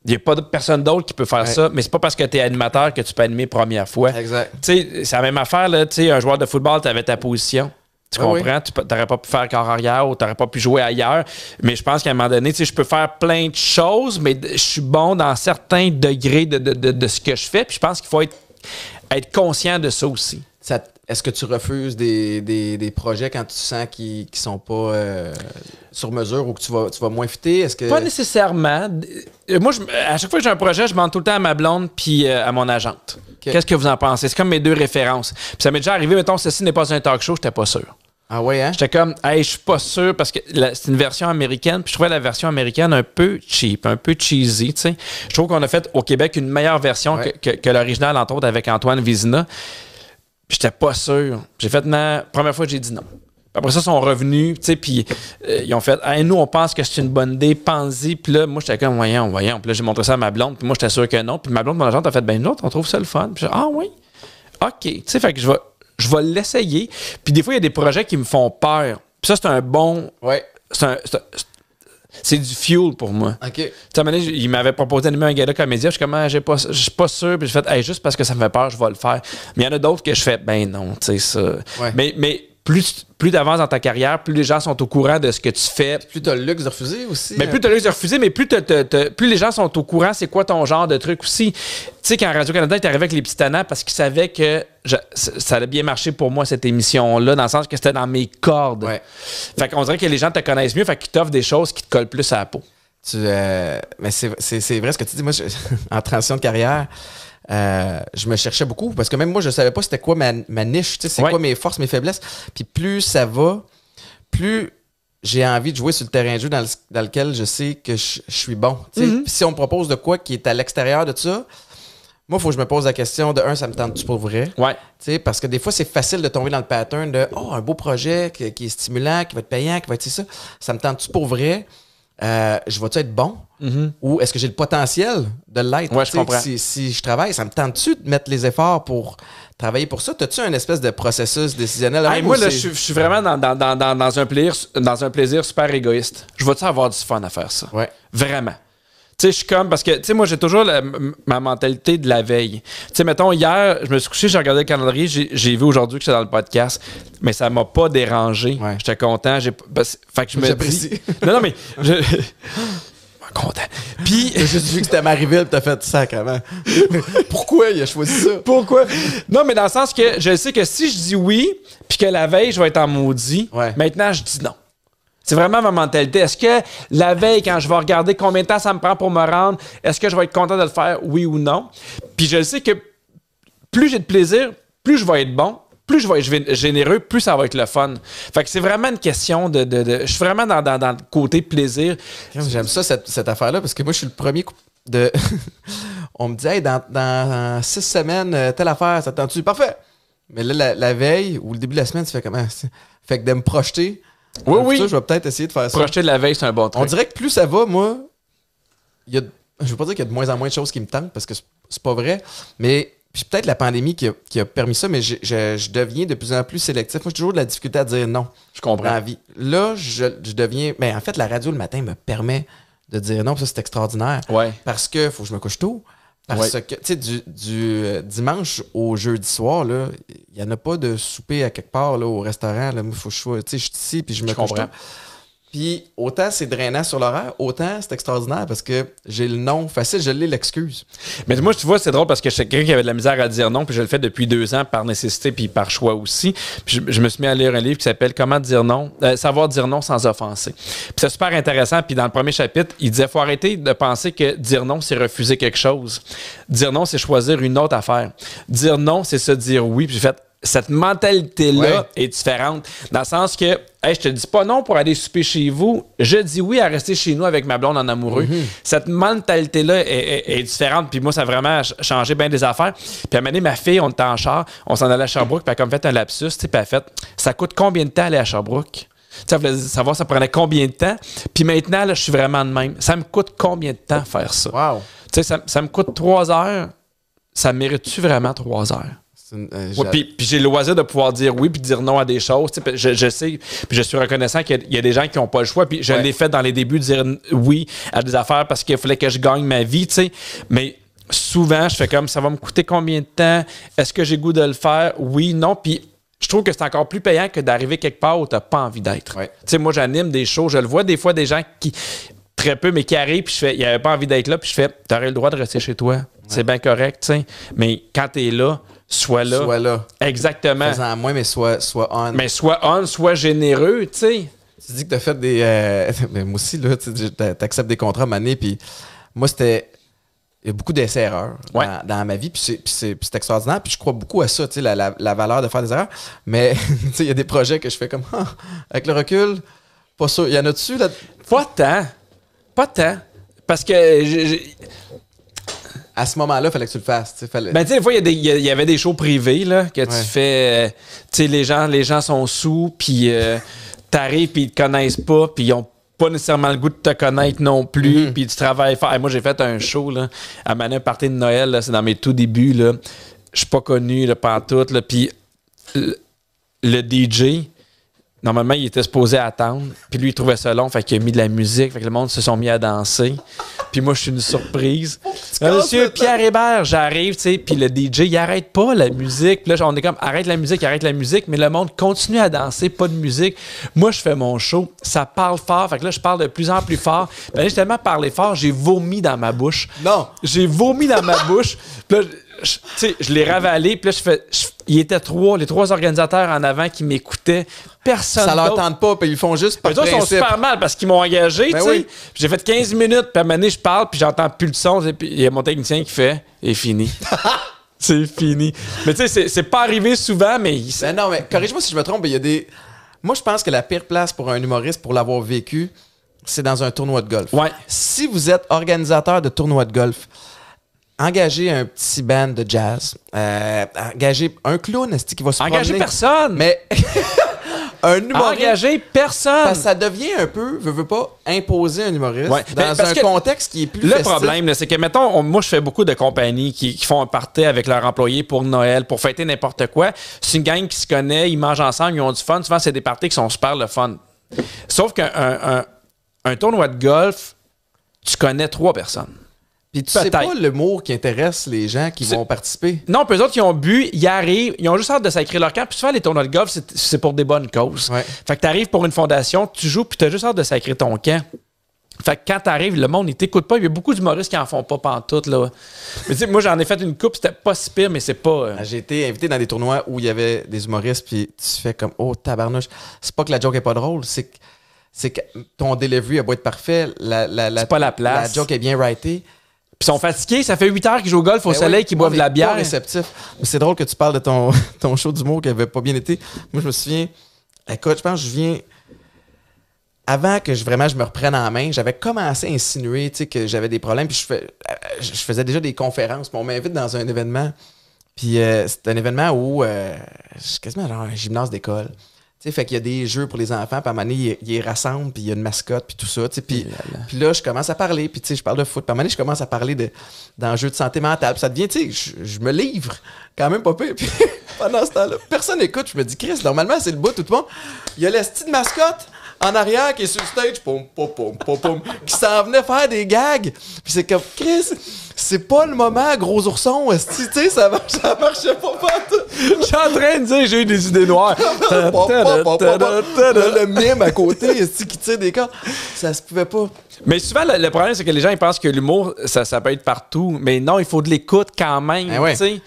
Il n'y a pas personne d'autre qui peut faire ça, mais c'est pas parce que tu es animateur que tu peux animer première fois. Exact. Tu sais, c'est la même affaire, là. Tu sais, un joueur de football, tu avais ta position. Tu Ah oui. comprends? Tu n'aurais pas pu faire corps arrière ou tu n'aurais pas pu jouer ailleurs. Mais je pense qu'à un moment donné, tu sais, je peux faire plein de choses, mais je suis bon dans certains degrés de ce que je fais. Puis je pense qu'il faut être conscient de ça aussi. est-ce que tu refuses des projets quand tu sens qu'ils sont pas sur mesure ou que tu vas moins fitter? Est-ce que... Pas nécessairement. Moi, à chaque fois que j'ai un projet, je demande tout le temps à ma blonde puis à mon agente. Okay. Qu'est-ce que vous en pensez? C'est comme mes 2 références. Puis ça m'est déjà arrivé, mettons, ceci n'est pas un talk show, j'étais pas sûr. Ah ouais, hein? J'étais comme, hey, je suis pas sûr parce que c'est une version américaine, puis je trouvais la version américaine un peu cheap, un peu cheesy, tu sais. Je trouve qu'on a fait au Québec une meilleure version que l'original, entre autres, avec Antoine Vézina. Puis j'étais pas sûr. J'ai fait, non, première fois, j'ai dit non. Puis après ça, ils sont revenus, tu sais, puis ils ont fait, hey, nous, on pense que c'est une bonne idée, pense-y. Puis là, moi, j'étais comme, voyons. Puis là, j'ai montré ça à ma blonde, puis moi, j'étais sûr que non. Puis ma blonde, mon agente, a fait, ben, nous autres, on trouve ça le fun. Puis ah oui, OK. Tu sais, fait que je vais l'essayer. Puis des fois, il y a des projets qui me font peur. Puis ça, c'est un bon... Ouais. C'est du fuel pour moi. OK. Tu sais, à un moment donné, il m'avait proposé d'animer un gala comédien. Je suis comme, je suis pas sûr. Puis j'ai fait, hey, juste parce que ça me fait peur, je vais le faire. Mais il y en a d'autres que je fais, ben non, tu sais, ça. Ouais. Mais plus tu avances dans ta carrière, plus les gens sont au courant de ce que tu fais. Plus tu as le luxe de refuser aussi. Mais plus tu as le luxe de refuser, mais plus les gens sont au courant, c'est quoi ton genre de truc aussi. Tu sais, quand Radio-Canada est arrivé avec les petits tannants, parce qu'ils savaient que ça allait bien marcher pour moi, cette émission-là, dans le sens que c'était dans mes cordes. Ouais. Fait qu'on dirait que les gens te connaissent mieux, fait qu'ils t'offrent des choses qui te collent plus à la peau. Mais c'est vrai ce que tu dis. Moi, en transition de carrière, je me cherchais beaucoup parce que même moi, je savais pas c'était quoi ma niche, c'est quoi mes forces, mes faiblesses. Puis plus ça va, plus j'ai envie de jouer sur le terrain de jeu dans lequel je sais que je suis bon. Puis si on me propose de quoi qui est à l'extérieur de ça, moi, il faut que je me pose la question de ça me tente-tu pour vrai? Ouais. Parce que des fois, c'est facile de tomber dans le pattern de un beau projet qui est stimulant, qui va être payant, qui va être ça. Ça me tente-tu pour vrai? Je vais-tu être bon? Ou est-ce que j'ai le potentiel de l'être? Ouais, je comprends. Si je travaille, ça me tente-tu de mettre les efforts pour travailler pour ça? T'as-tu un espèce de processus décisionnel? Moi, là, je suis vraiment dans un plaisir super égoïste. Je vais-tu avoir du fun à faire ça? Ouais. Vraiment. Tu sais, je suis comme, parce que, tu sais, moi, j'ai toujours ma mentalité de la veille. Tu sais, mettons, hier, je me suis couché, j'ai regardé le calendrier, j'ai vu aujourd'hui que j'étais dans le podcast, mais ça m'a pas dérangé. Ouais. J'étais content. Fait que je me J'apprécie. dis... Non, mais... Content. Puis... J'ai juste vu que c'était Marieville et t'as fait sacrément. Pourquoi il a choisi ça? Pourquoi? Non, mais dans le sens que je sais que si je dis oui, puis que la veille, je vais être en maudit, maintenant, je dis non. C'est vraiment ma mentalité. Est-ce que la veille, quand je vais regarder combien de temps ça me prend pour me rendre, est-ce que je vais être content de le faire, oui ou non? Puis je sais que plus j'ai de plaisir, plus je vais être bon, plus je vais être généreux, plus ça va être le fun. Fait que c'est vraiment une question de je suis vraiment dans le côté plaisir. J'aime ça, cette affaire-là, parce que moi, je suis le premier de... On me dit, hey, dans 6 semaines, telle affaire, ça tente-tu? Parfait! Mais là, la veille ou le début de la semaine, tu fais comment? Fait que de me projeter... Oui. Ça, je vais peut-être essayer de faire ça. Projeter de la veille, c'est un bon truc. On dirait que plus ça va, moi, je veux pas dire qu'il y a de moins en moins de choses qui me tentent parce que c'est pas vrai, mais puis peut-être la pandémie qui a permis ça, mais je deviens de plus en plus sélectif. Moi, j'ai toujours de la difficulté à dire non. Je comprends. Dans la vie. Là, je deviens... Mais en fait, la radio le matin me permet de dire non, ça, c'est extraordinaire. Ouais. Parce que faut que je me couche tôt. Parce que, tu sais, du dimanche au jeudi soir, là, il n'y en a pas de souper à quelque part là, au restaurant. Là. Moi, faut que je sois... Tu sais, je suis ici puis je me couche tôt. Puis autant c'est drainant sur l'horaire, autant c'est extraordinaire parce que j'ai le non facile, je l'ai l'excuse. Mais moi, tu vois, c'est drôle parce que je suis quelqu'un qui avait de la misère à dire non, puis je le fais depuis 2 ans par nécessité puis par choix aussi. Puis je me suis mis à lire un livre qui s'appelle Comment dire non, savoir dire non sans offenser. Puis c'est super intéressant. Puis dans le premier chapitre, il disait faut arrêter de penser que dire non, c'est refuser quelque chose. Dire non, c'est choisir une autre affaire. Dire non, c'est se dire oui. Puis j'ai fait cette mentalité-là est différente. Dans le sens que, hey, je te dis pas non pour aller souper chez vous, je dis oui à rester chez nous avec ma blonde en amoureux. Cette mentalité-là est différente. Puis moi, ça a vraiment changé bien des affaires. Puis à un moment donné, ma fille, on était en char, on s'en allait à Sherbrooke, puis elle a comme fait un lapsus, puis elle a fait, ça coûte combien de temps aller à Sherbrooke? Ça voulait savoir ça prenait combien de temps. Puis maintenant, là, je suis vraiment de même. Ça me coûte combien de temps faire ça? Wow. Tu sais, ça me coûte 3 heures. Ça mérite-tu vraiment 3 heures? Puis j'ai le loisir de pouvoir dire oui puis dire non à des choses. Je sais, puis je suis reconnaissant qu'il y a des gens qui n'ont pas le choix. Puis je l'ai fait dans les débuts de dire oui à des affaires parce qu'il fallait que je gagne ma vie. T'sais. Mais souvent, je fais comme ça va me coûter combien de temps? Est-ce que j'ai goût de le faire? Oui, non. Puis je trouve que c'est encore plus payant que d'arriver quelque part où tu n'as pas envie d'être. Moi, j'anime des shows. Je le vois des fois des gens qui, très peu, mais qui arrivent, puis je fais, il n'avait pas envie d'être là, puis je fais, tu aurais le droit de rester chez toi. C'est bien correct, tu sais. Mais quand tu es là, sois là. Sois là. Exactement. Faisant moins, mais sois on. Mais sois on, sois généreux, tu sais. Tu dis que t'as fait des... mais moi aussi, là, t'acceptes des contrats à maner, puis moi, c'était... Il y a beaucoup d'essais-erreurs dans ma vie, puis c'est extraordinaire, puis je crois beaucoup à ça, tu sais, la valeur de faire des erreurs. Mais, tu sais, il y a des projets que je fais comme... avec le recul, pas sûr. Il y en a dessus, là... Pas tant. Pas tant. Parce que... À ce moment-là, il fallait que tu le fasses. Ben, tu sais, des fois, il y avait des shows privés, là, que tu fais... tu sais, les gens sont sous, puis t'arrives, puis ils te connaissent pas, puis ils ont pas nécessairement le goût de te connaître non plus, puis tu travailles fort. Moi, j'ai fait un show, là, à un party de Noël, là, c'est dans mes tout débuts, là. Je suis pas connu, là, pantoute, là, puis le DJ... Normalement, il était supposé attendre. Puis lui, il trouvait ça long. Fait qu'il a mis de la musique. Fait que le monde se sont mis à danser. Puis moi, je suis une surprise. Monsieur Pierre Hébert, j'arrive, tu sais. Puis le DJ, il arrête pas la musique. Puis là, on est comme, arrête la musique. Mais le monde continue à danser, pas de musique. Moi, je fais mon show. Ça parle fort. Fait que là, je parle de plus en plus fort. Puis là, j'ai tellement parlé fort, j'ai vomi dans ma bouche. Non! J'ai vomi dans ma bouche. Puis là, tu sais, je l'ai ravalé. Puis là, il était les trois organisateurs en avant qui m'écoutaient. Personne Ça leur d'autre. tente pas, puis ils font juste par Les autres sont principe. super mal parce qu'ils m'ont engagé, Ben tu sais. oui. J'ai fait 15 minutes, puis à un moment donné, je parle, puis j'entends plus le son. Puis il y a mon technicien qui fait « C'est fini. » C'est fini. Mais tu sais, c'est pas arrivé souvent, mais... Ben non, mais corrige-moi si je me trompe, il y a des... Moi, je pense que la pire place pour un humoriste pour l'avoir vécu, c'est dans un tournoi de golf. Ouais. Si vous êtes organisateur de tournoi de golf, engagez un petit band de jazz, engagez un clown qui va se Engagez promener. personne! Mais un humoriste... Engagez personne! Parce que ça devient un peu, veux pas, imposer un humoriste Ouais. dans Parce un que contexte qui est plus Le festif. problème, là, c'est que, mettons, moi, je fais beaucoup de compagnies qui font un party avec leurs employés pour Noël, pour fêter n'importe quoi. C'est une gang qui se connaît, ils mangent ensemble, ils ont du fun. Souvent, c'est des parties qui sont super le fun. Sauf qu'un tournoi de golf, tu connais 3 personnes. Puis tu sais Peut-être. pas l'humour qui intéresse les gens qui vont participer. Non, puis eux autres, qui ont bu, ils arrivent, ils ont juste hâte de sacrer leur camp. Puis souvent, les tournois de golf, c'est pour des bonnes causes. Ouais. Fait que t'arrives pour une fondation, tu joues, puis t'as juste hâte de sacrer ton camp. Fait que quand t'arrives, le monde, il t'écoute pas. Il y a beaucoup d'humoristes qui en font pas pantoute, là. Mais tu sais, moi, j'en ai fait une coupe, c'était pas si pire, mais c'est pas... J'ai été invité dans des tournois où il y avait des humoristes, puis tu fais comme, oh, tabarnouche. C'est pas que la joke est pas drôle, c'est que ton delivery a beau être parfait, C'est pas la place. La joke est bien writée. Puis ils sont fatigués, ça fait 8 heures qu'ils jouent au golf au Ben soleil, oui, qu'ils boivent de la pas bière. réceptif. Mais c'est drôle que tu parles de ton show d'humour qui avait pas bien été. Moi, je me souviens, écoute, je pense que je viens... Avant que je me reprenne en main, j'avais commencé à insinuer, tu sais, que j'avais des problèmes, puis je faisais déjà des conférences, puis on m'invite dans un événement, puis c'est un événement où c'est quasiment genre un gymnase d'école. Tu sais, fait qu'il y a des jeux pour les enfants, puis à un moment donné, ils les rassemblent, puis il y a une mascotte, puis tout ça, tu sais, puis là, je commence à parler, puis tu sais, je parle de foot, puis à un moment donné, je commence à parler d'enjeux de santé mentale, puis ça devient, tu sais, je me livre quand même pas pire, puis pendant ce temps-là, personne n'écoute, je me dis, Chris, normalement, c'est le bout, tout le monde, il y a la petite mascotte en arrière qui est sur le stage, pom, pom, pom, pom, pom, qui s'en venait faire des gags, puis c'est comme, Chris, c'est pas le moment, gros ourson, tu sais, ça marchait pas partout. Je suis en train de dire, j'ai eu des idées noires. Le mime à côté, qui tire des cordes. Ça se pouvait pas. Mais souvent, le problème, c'est que les gens ils pensent que l'humour, ça peut être partout. Mais non, il faut de l'écoute quand même. Ben ouais. Tu sais.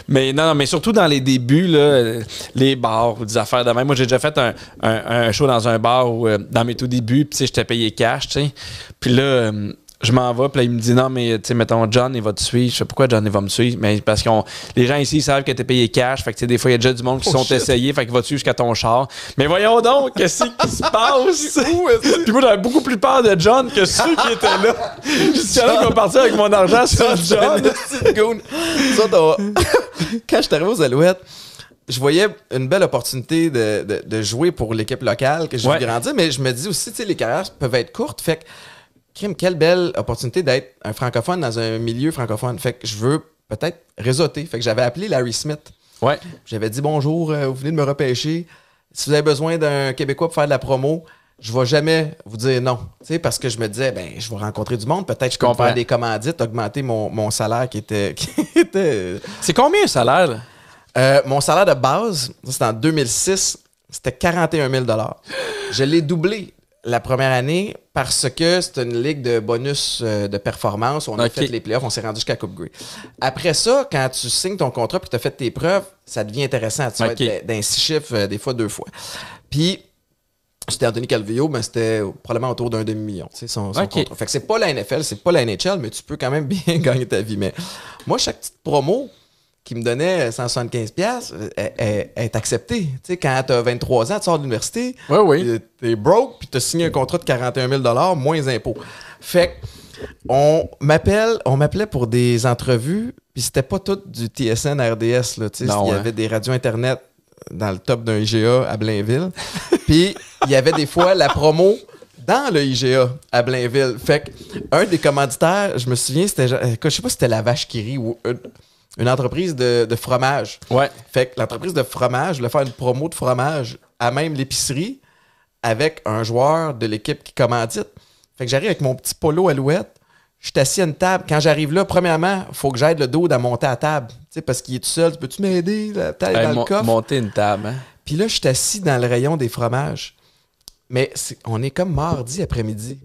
Mais non, mais surtout dans les débuts, là, les bars ou des affaires de même. Moi, j'ai déjà fait un show dans un bar où, dans mes tout débuts, puis j'étais payé cash. Tu sais. Puis là, je m'en vais, puis là, il me dit non, mais tu sais, mettons, John, il va te suivre. Je sais pas pourquoi John, il va me suivre, mais parce que les gens ici, ils savent que t'es payé cash. Fait que, tu sais, des fois, il y a déjà du monde qui sont essayés, fait qu'il va te suivre jusqu'à ton char. Mais voyons donc, qu'est-ce qui se passe? Puis moi, j'avais beaucoup plus peur de John que ceux qui étaient là. Jusqu'à là qu'ils vont partir avec mon argent sur John. Quand je suis arrivé aux Alouettes, je voyais une belle opportunité de jouer pour l'équipe locale que j'ai vu grandir, mais je me dis aussi, tu sais, les carrières peuvent être courtes. Fait que, quelle belle opportunité d'être un francophone dans un milieu francophone. Fait que je veux peut-être réseauter. Fait que j'avais appelé Larry Smith. Ouais. J'avais dit bonjour, vous venez de me repêcher. Si vous avez besoin d'un Québécois pour faire de la promo, je vais jamais vous dire non. Tu sais, parce que je me disais, ben, je vais rencontrer du monde. Peut-être que je peux faire des commandites, augmenter mon salaire qui était. C'est combien un salaire? Mon salaire de base, c'était en 2006, c'était 41 000 $. Je l'ai doublé la première année parce que c'est une ligue de bonus de performance. On a fait les playoffs, on s'est rendu jusqu'à Coupe Grey. Après ça, quand tu signes ton contrat et que tu as fait tes preuves, ça devient intéressant. Tu vas être dans 6 chiffres, des fois 2 fois. Puis, c'était Anthony Calvillo, mais c'était probablement autour d'un demi-million, tu sais, son contrat. Fait que c'est pas la NFL, c'est pas la NHL, mais tu peux quand même bien gagner ta vie. Mais moi, chaque petite promo qui me donnait 175$ est acceptée. Tu sais, quand t'as 23 ans, tu sors de l'université, t'es broke, puis t'as signé un contrat de 41 000 moins impôts. Fait que on m'appelait pour des entrevues, puis c'était pas tout du TSN, RDS, là, tu sais, il y avait des radios Internet dans le top d'un IGA à Blainville. Puis, il y avait des fois la promo dans le IGA à Blainville. Fait que un des commanditaires, je me souviens, c'était, je sais pas si c'était la Vache qui rit ou une entreprise de fromage. Ouais. Fait que l'entreprise de fromage voulait faire une promo de fromage à même l'épicerie avec un joueur de l'équipe qui commandite. Fait que j'arrive avec mon petit polo Alouette. Je suis assis à une table. Quand j'arrive là, premièrement, il faut que j'aide le dude à monter à table. Tu sais, parce qu'il est tout seul. Peux-tu m'aider? La table est dans le coffre. Monter une table, hein? Puis là, je suis assis dans le rayon des fromages. Mais on est comme mardi après-midi.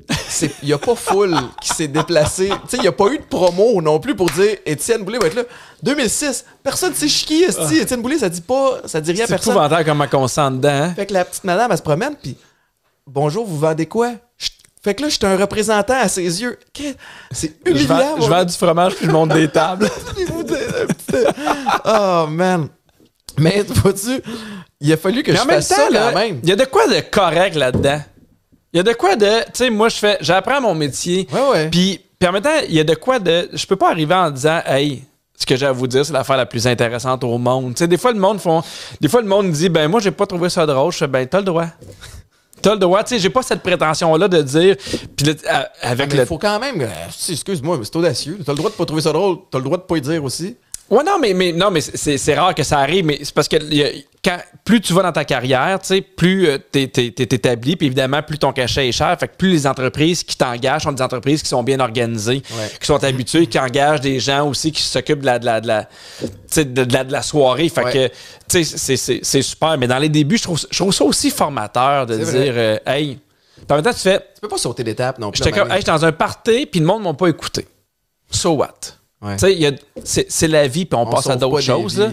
Il n'y a pas foule qui s'est déplacée. Tu sais, il n'y a pas eu de promo non plus pour dire Étienne Boulay va être là. 2006, personne ne sait qui est Étienne Boulay, ça dit rien à personne. C'est épouvantable comment on sent dedans. Hein? Fait que la petite madame, elle se promène, puis bonjour, vous vendez quoi? Fait que là, j'étais un représentant à ses yeux. C'est humiliant. Je vends du fromage puis je monte des tables. Oh, man. Mais vois-tu, il a fallu que je fasse ça quand même. Il y a de quoi de correct là-dedans. Il y a de quoi de... Tu sais, moi, j'apprends mon métier. Ouais. Puis en même temps, il y a de quoi de... Je peux pas arriver en disant, hey, ce que j'ai à vous dire, c'est l'affaire la plus intéressante au monde. Tu sais, des fois, le monde dit, ben moi, j'ai pas trouvé ça drôle. Je fais, ben, t'as le droit. T'as le droit, tu sais, j'ai pas cette prétention-là de dire. Puis là, avec il faut quand même. Excuse-moi, mais c'est audacieux. T'as le droit de pas trouver ça drôle. T'as le droit de pas y dire aussi. Ouais, non, mais c'est rare que ça arrive, mais c'est parce que plus tu vas dans ta carrière, tu sais, plus t'es établi, puis évidemment, plus ton cachet est cher. Fait que plus les entreprises qui t'engagent sont des entreprises qui sont bien organisées, qui sont habituées, qui engagent des gens aussi qui s'occupent de la soirée. Fait que, tu sais, c'est super. Mais dans les débuts, je trouve ça aussi formateur de dire, hey, en même temps, tu peux pas sauter d'étape non plus. J'étais comme, hey, j'étais dans un party, puis le monde m'a pas écouté. So what? Ouais. C'est la vie, puis on passe à d'autres choses. Là.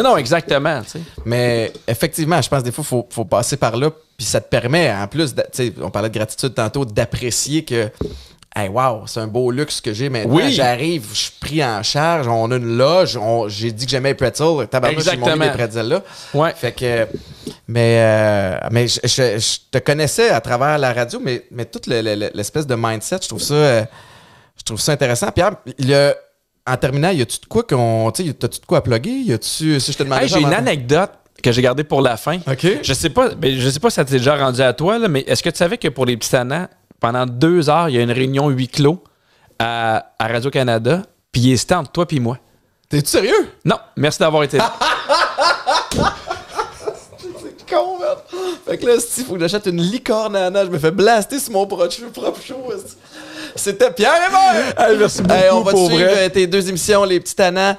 Non, exactement. T'sais. Mais effectivement, je pense des fois, il faut passer par là, puis ça te permet, en plus, on parlait de gratitude tantôt, d'apprécier que, hey, wow, c'est un beau luxe que j'ai maintenant. Oui. J'arrive, je suis pris en charge, on a une loge, j'ai dit que j'aimais les pretzels, tabarnouche, j'ai monté les pretzels là. Ouais. Fait que, mais je te connaissais à travers la radio, mais toute l'espèce de mindset, je trouve ça intéressant. Pierre, en terminant, y a-tu de quoi t'as-tu de quoi à plugger? Si je te demandais j'ai une anecdote que j'ai gardée pour la fin. OK. Je sais pas si ça t'est déjà rendu à toi, là, mais est-ce que tu savais que pour les petits tannants, pendant 2 heures, il y a une réunion huis clos à Radio-Canada, puis il est entre toi et moi? T'es-tu sérieux? Non, merci d'avoir été là. C'est con, man. Fait que là, il faut que j'achète une licorne à Anna. Je me fais blaster sur mon propre show. C'était Pierre Hébert! Hey, merci beaucoup. On va te suivre tes 2 émissions, Les Petits Tannants,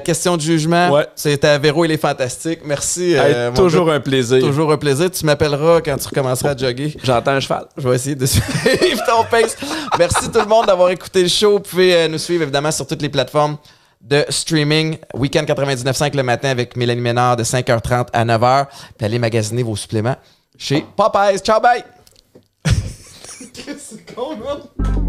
Question de jugement. Ouais. C'était à Véro, il est fantastique. Merci. Toujours un plaisir. Toujours un plaisir. Tu m'appelleras quand tu recommenceras à jogger. J'entends un cheval. Je vais essayer de suivre ton pace. Merci tout le monde d'avoir écouté le show. Vous pouvez nous suivre évidemment sur toutes les plateformes de streaming. Week-end 99.5 le matin avec Mélanie Ménard de 5h30 à 9h. Puis allez magasiner vos suppléments chez Popeyes. Ciao, bye! C'est con, man!